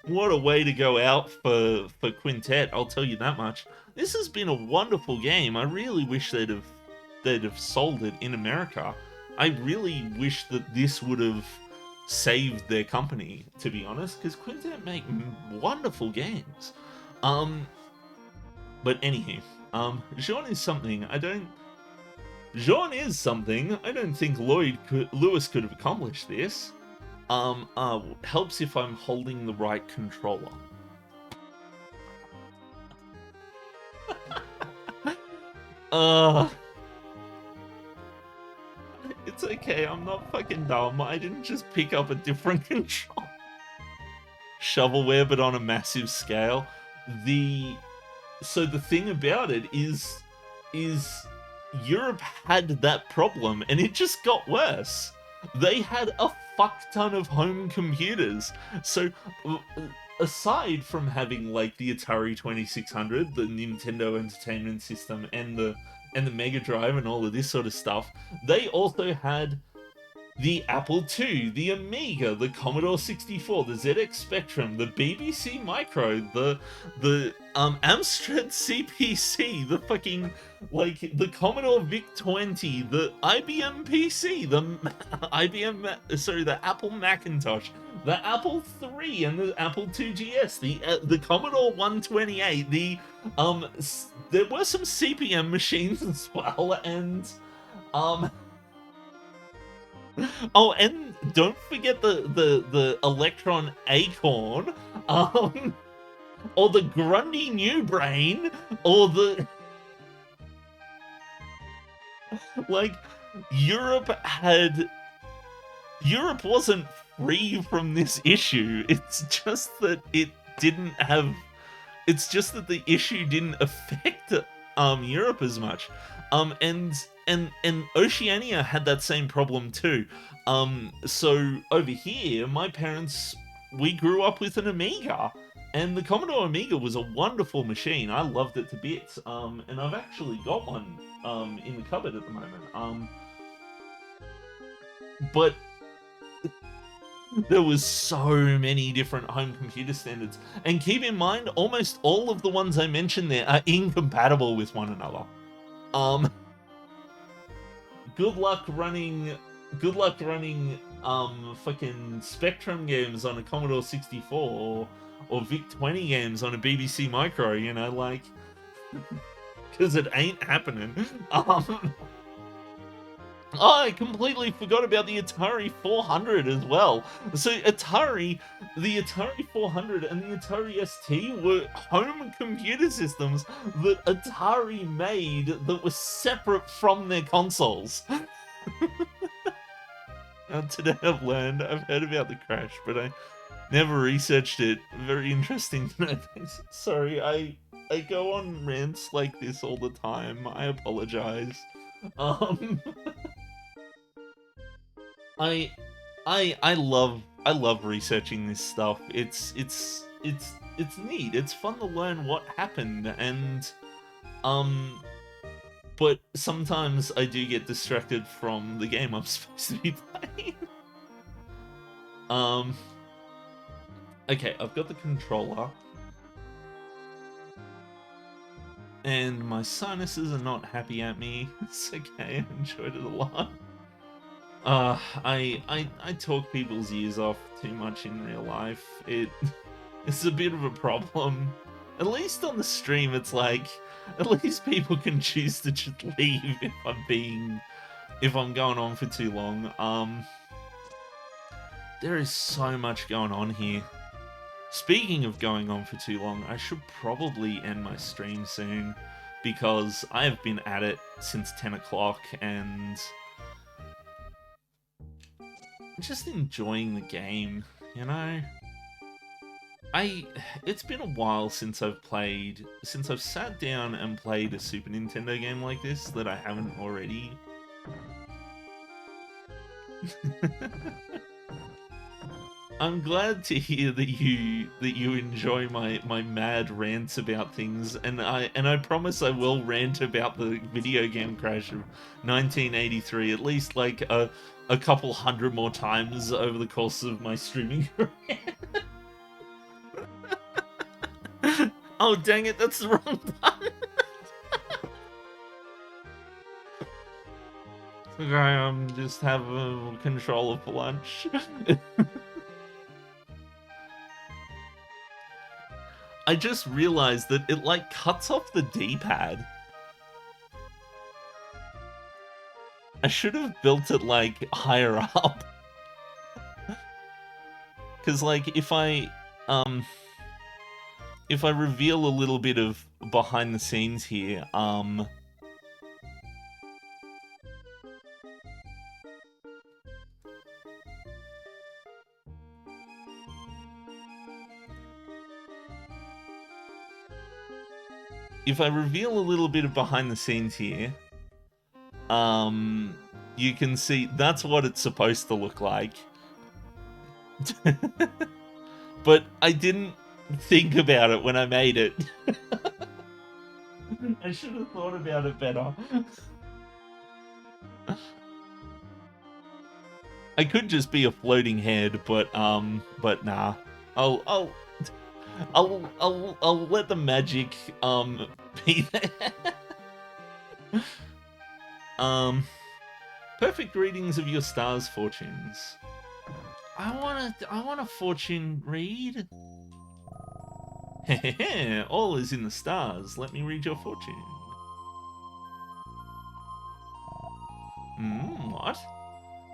what a way to go out for Quintet, I'll tell you that much. This has been a wonderful game. I really wish they'd have sold it in America. I really wish that this would have saved their company, to be honest, because Quintet make wonderful games. But anywho, Jean is something I don't think Lewis could have accomplished this. Helps if I'm holding the right controller. It's okay, I'm not fucking dumb. I didn't just pick up a different control. Shovelware, but on a massive scale. So the thing about it is Europe had that problem, and it just got worse. They had a fuck ton of home computers. So aside from having like the Atari 2600, the Nintendo Entertainment System, and the Mega Drive and all of this sort of stuff, they also had the Apple II, the Amiga, the Commodore 64, the ZX Spectrum, the BBC Micro, the Amstrad CPC, the fucking, like, the Commodore VIC-20, the IBM PC, the Apple Macintosh, the Apple III, and the Apple IIgs, the Commodore 128, there were some CPM machines as well, and, oh, and don't forget the Electron Acorn, or the Grundy New Brain, or the... Like, Europe wasn't free from this issue. It's just that it's just that the issue didn't affect Europe as much. And Oceania had that same problem too. So over here, my parents, we grew up with an Amiga, and the Commodore Amiga was a wonderful machine. I loved it to bits. And I've actually got one in the cupboard at the moment. But there was so many different home computer standards, and keep in mind, almost all of the ones I mentioned there are incompatible with one another. Good luck running fucking Spectrum games on a Commodore 64 or VIC-20 games on a BBC Micro, you know, like, because it ain't happening. Oh, I completely forgot about the Atari 400 as well. So the Atari 400 and the Atari ST were home computer systems that Atari made that were separate from their consoles. Today I've heard about the crash, but I never researched it. Very interesting to know things. Sorry, I go on rants like this all the time. I apologize. I love researching this stuff. It's neat. It's fun to learn what happened, and but sometimes I do get distracted from the game I'm supposed to be playing. Okay, I've got the controller, and my sinuses are not happy at me. It's okay, I enjoyed it a lot. I talk people's ears off too much in real life. It's a bit of a problem. At least on the stream, it's like, at least people can choose to just leave if I'm going on for too long. There is so much going on here. Speaking of going on for too long, I should probably end my stream soon, because I have been at it since 10 o'clock, and I'm just enjoying the game, you know? It's been a while since I've sat down and played a Super Nintendo game like this that I haven't already I'm glad to hear that you enjoy my mad rants about things, and I promise I will rant about the video game crash of 1983 at least like a couple hundred more times over the course of my streaming career. Oh dang it, that's the wrong button. Okay, just have a controller for lunch. I just realized that it like cuts off the D-pad. I should have built it like higher up. Cause like if I reveal a little bit of behind the scenes here, if I reveal a little bit of behind the scenes here, you can see that's what it's supposed to look like. But I didn't think about it when I made it. I should have thought about it better. I could just be a floating head, but nah. I'll let the magic be there. Perfect readings of your stars' fortunes. I want a fortune read. All is in the stars. Let me read your fortune. What?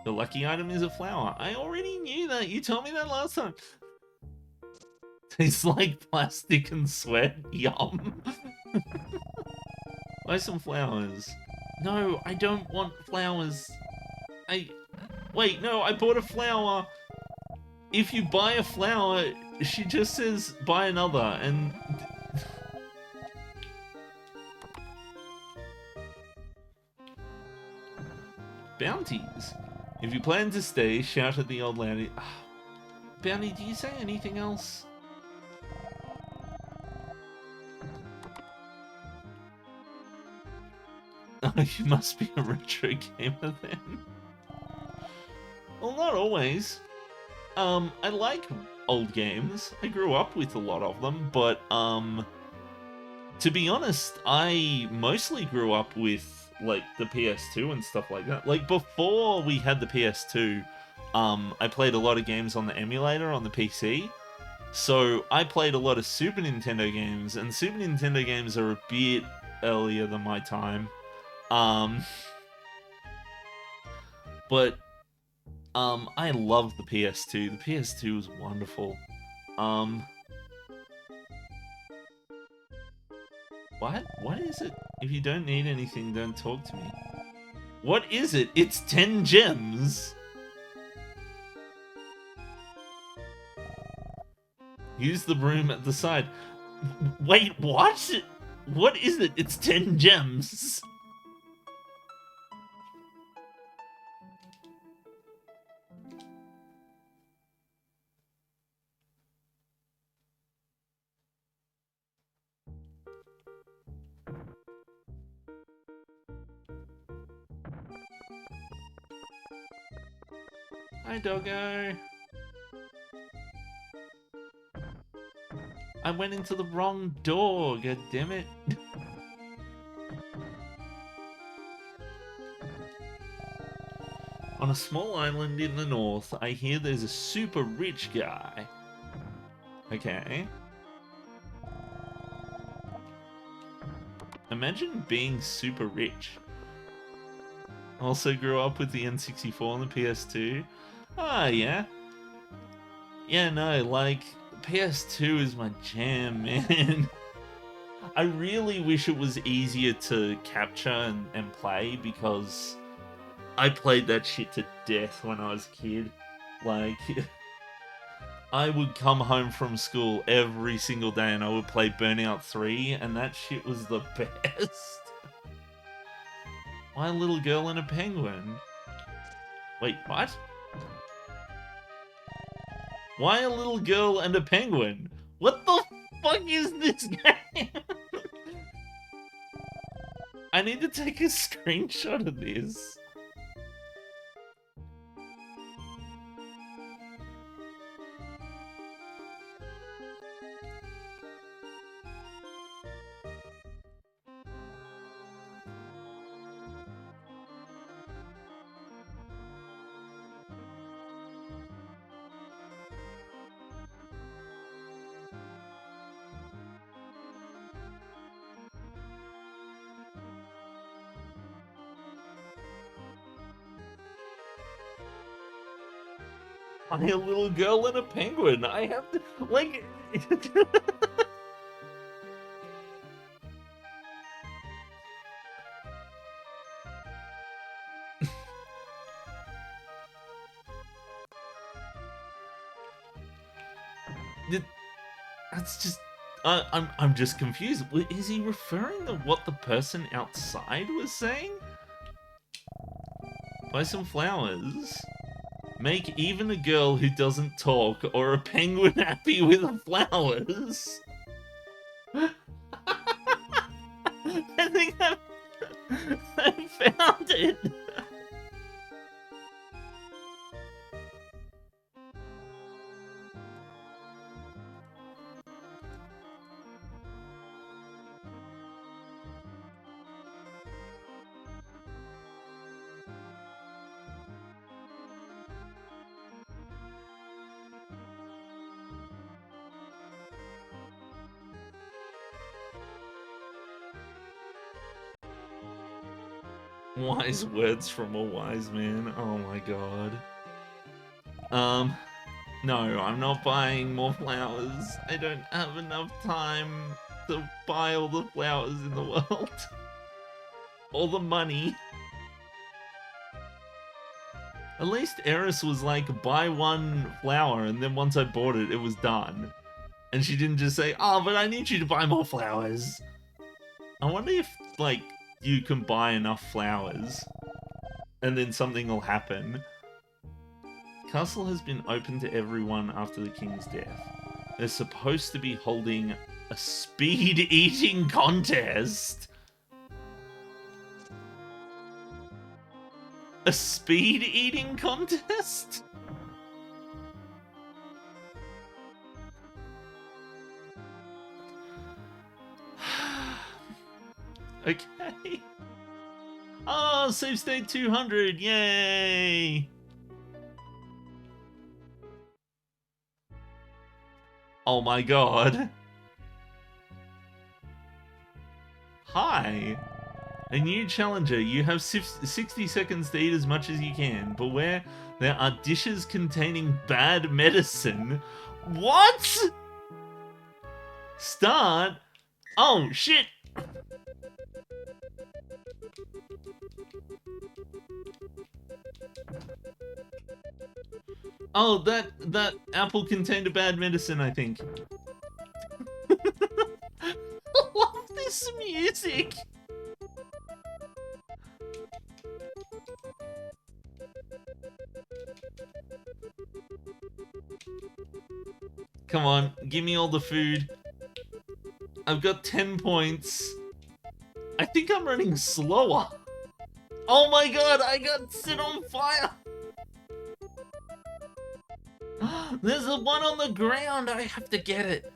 The lucky item is a flower. I already knew that. You told me that last time. Tastes like plastic and sweat. Yum. Buy some flowers. No, I don't want flowers. Wait, no, I bought a flower. If you buy a flower, she just says buy another, and... Bounties. If you plan to stay, shout at the old lady. Bounty, do you say anything else? Oh, you must be a retro gamer then. Well, not always. I like old games. I grew up with a lot of them, but, to be honest, I mostly grew up with, like, the PS2 and stuff like that. Like, before we had the PS2, I played a lot of games on the emulator on the PC. So, I played a lot of Super Nintendo games, and Super Nintendo games are a bit earlier than my time. But I love the PS2. The PS2 was wonderful. What is it? If you don't need anything, don't talk to me. What is it? It's 10 gems! Use the broom at the side. Wait, what? What is it? It's 10 gems! Hi, doggo. I went into the wrong door, god damn it. On a small island in the north, I hear there's a super rich guy. Okay. Imagine being super rich. Also grew up with the N64 and the PS2. Ah, yeah. Yeah, no, like, PS2 is my jam, man. I really wish it was easier to capture and play, because I played that shit to death when I was a kid. Like, I would come home from school every single day and I would play Burnout 3, and that shit was the best. Why a little girl and a penguin? Wait, what? Why a little girl and a penguin? What the fuck is this game? I need to take a screenshot of this. I'm a little girl and a penguin. I have to, like... That's just... I'm just confused. Is he referring to what the person outside was saying? Buy some flowers. Make even a girl who doesn't talk or a penguin happy with flowers. I think I found it. Wise words from a wise man. Oh my god. No, I'm not buying more flowers. I don't have enough time to buy all the flowers in the world. All the money. At least Eris was like, buy one flower, and then once I bought it, it was done. And she didn't just say, oh, but I need you to buy more flowers. I wonder if, like, you can buy enough flowers, and then something will happen. Castle has been open to everyone after the king's death. They're supposed to be holding a speed eating contest. A speed eating contest? Okay. Oh, save state 200, yay! Oh my god. Hi. A new challenger. You have 60 seconds to eat as much as you can. Beware, there are dishes containing bad medicine. What? Start? Oh, shit. Oh, that apple contained a bad medicine, I think. I love this music. Come on, give me all the food. I've got 10 points. I think I'm running slower. Oh my god, I got set on fire. There's the one on the ground. I have to get it.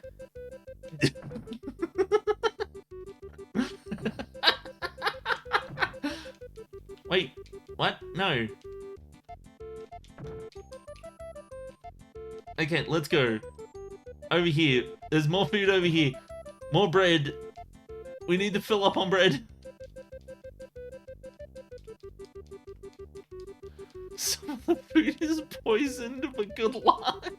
Wait, what? No. Okay, let's go. Over here. There's more food over here. More bread. We need to fill up on bread. Some of the food is poisoned, but good luck.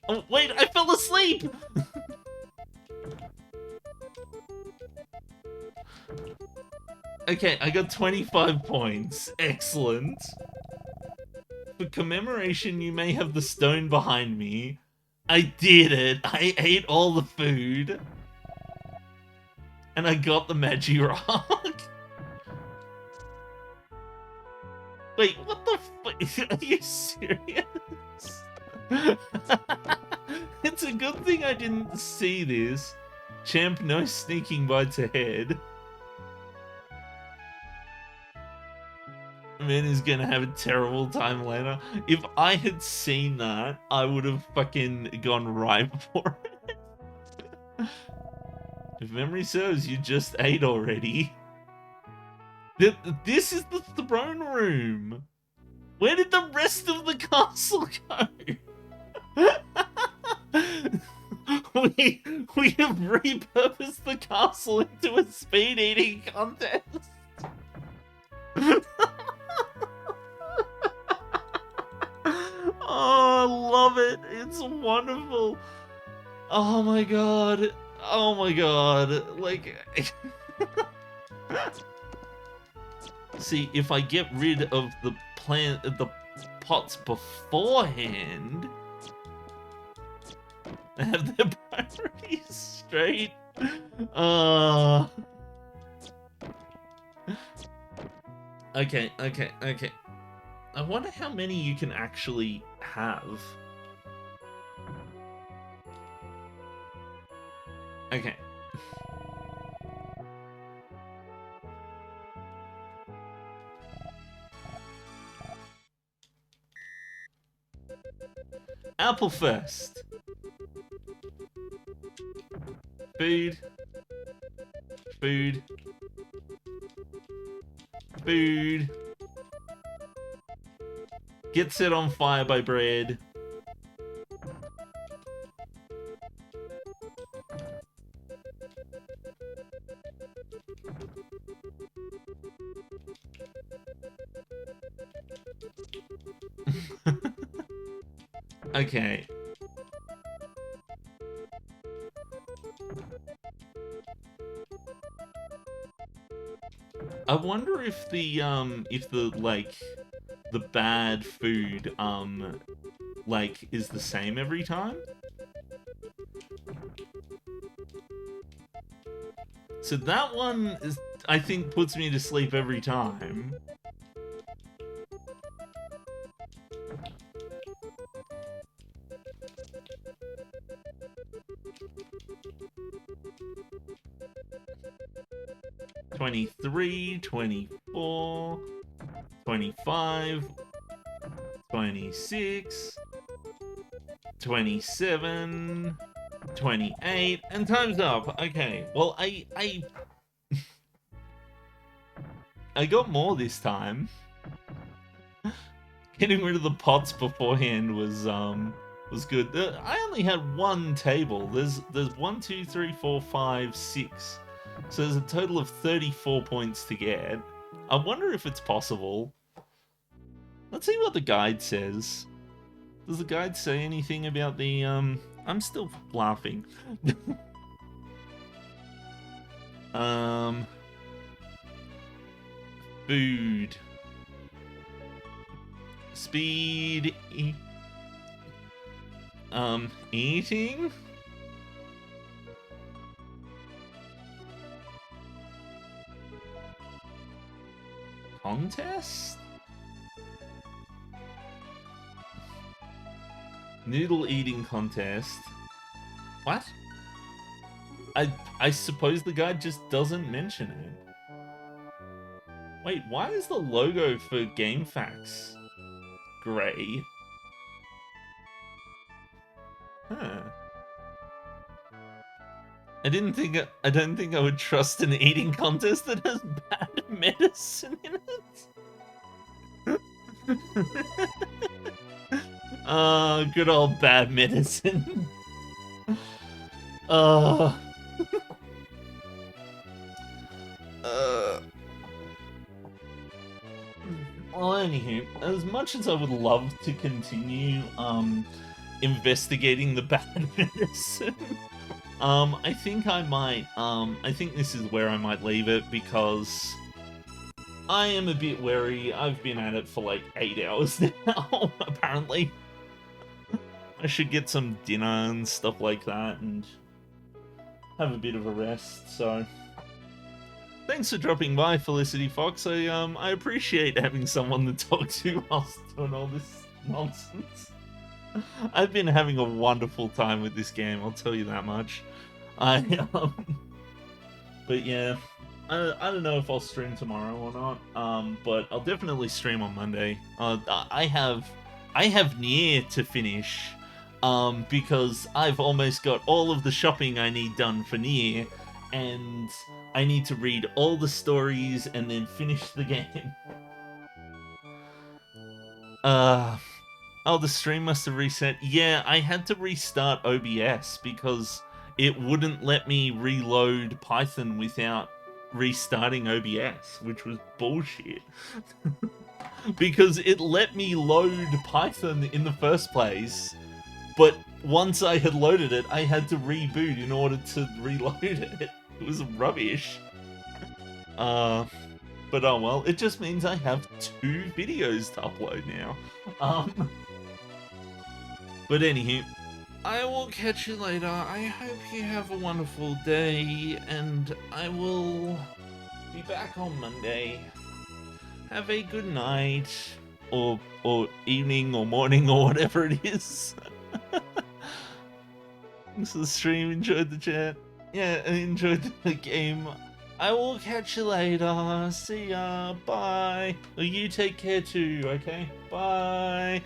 Oh, wait, I fell asleep! Okay, I got 25 points. Excellent. For commemoration, you may have the stone behind me. I did it. I ate all the food. And I got the Magi Rock. Wait, what the fuck? Are you serious? It's a good thing I didn't see this. Champ, no sneaking bites ahead. Man is gonna have a terrible time later. If I had seen that, I would have fucking gone right for it. If memory serves, you just ate already. This is the throne room. Where did the rest of the castle go? we have repurposed the castle into a speed eating contest. Oh, I love it. It's wonderful. Oh my god. Oh my god. Like... See, if I get rid of the pots beforehand, I have their priorities straight. Okay. I wonder how many you can actually have. Okay. Apple first. Food. Food. Food. Get set on fire by bread. Okay. I wonder if the like the bad food like is the same every time. So that one is, I think, puts me to sleep every time. $23, $24, $25, $26, $27, $28, and time's up. Okay, well, I got more this time. Getting rid of the pots beforehand was good. I only had one table. There's 1, 2, 3, 4, 5, 6. So there's a total of 34 points to get. I wonder if it's possible. Let's see what the guide says. Does the guide say anything about the I'm still laughing. Food. Speed. Eating? Contest? Noodle eating contest. What? I suppose the guide just doesn't mention it. Wait, why is the logo for GameFAQs grey? Huh. I don't think I would trust an eating contest that has bad medicine in it. Oh, good old bad medicine. Well, anywho, as much as I would love to continue investigating the bad medicine, I think I might I think this is where I might leave it, because I am a bit wary. I've been at it for like 8 hours now, apparently. I should get some dinner and stuff like that and have a bit of a rest, so Thanks for dropping by, Felicity Fox. I appreciate having someone to talk to whilst doing all this nonsense. I've been having a wonderful time with this game, I'll tell you that much. But yeah, I don't know if I'll stream tomorrow or not. But I'll definitely stream on Monday. I have Nier to finish, because I've almost got all of the shopping I need done for Nier, and I need to read all the stories and then finish the game. Oh, the stream must have reset. Yeah, I had to restart OBS because it wouldn't let me reload Python without restarting OBS, which was bullshit. Because it let me load Python in the first place, but once I had loaded it, I had to reboot in order to reload it. It was rubbish. But oh well, it just means I have 2 videos to upload now. But anywho, I will catch you later. I hope you have a wonderful day, and I will be back on Monday. Have a good night, or evening, or morning, or whatever it is. Thanks for the stream, enjoyed the chat. Yeah, I enjoyed the game. I will catch you later. See ya. Bye. You take care too, okay? Bye.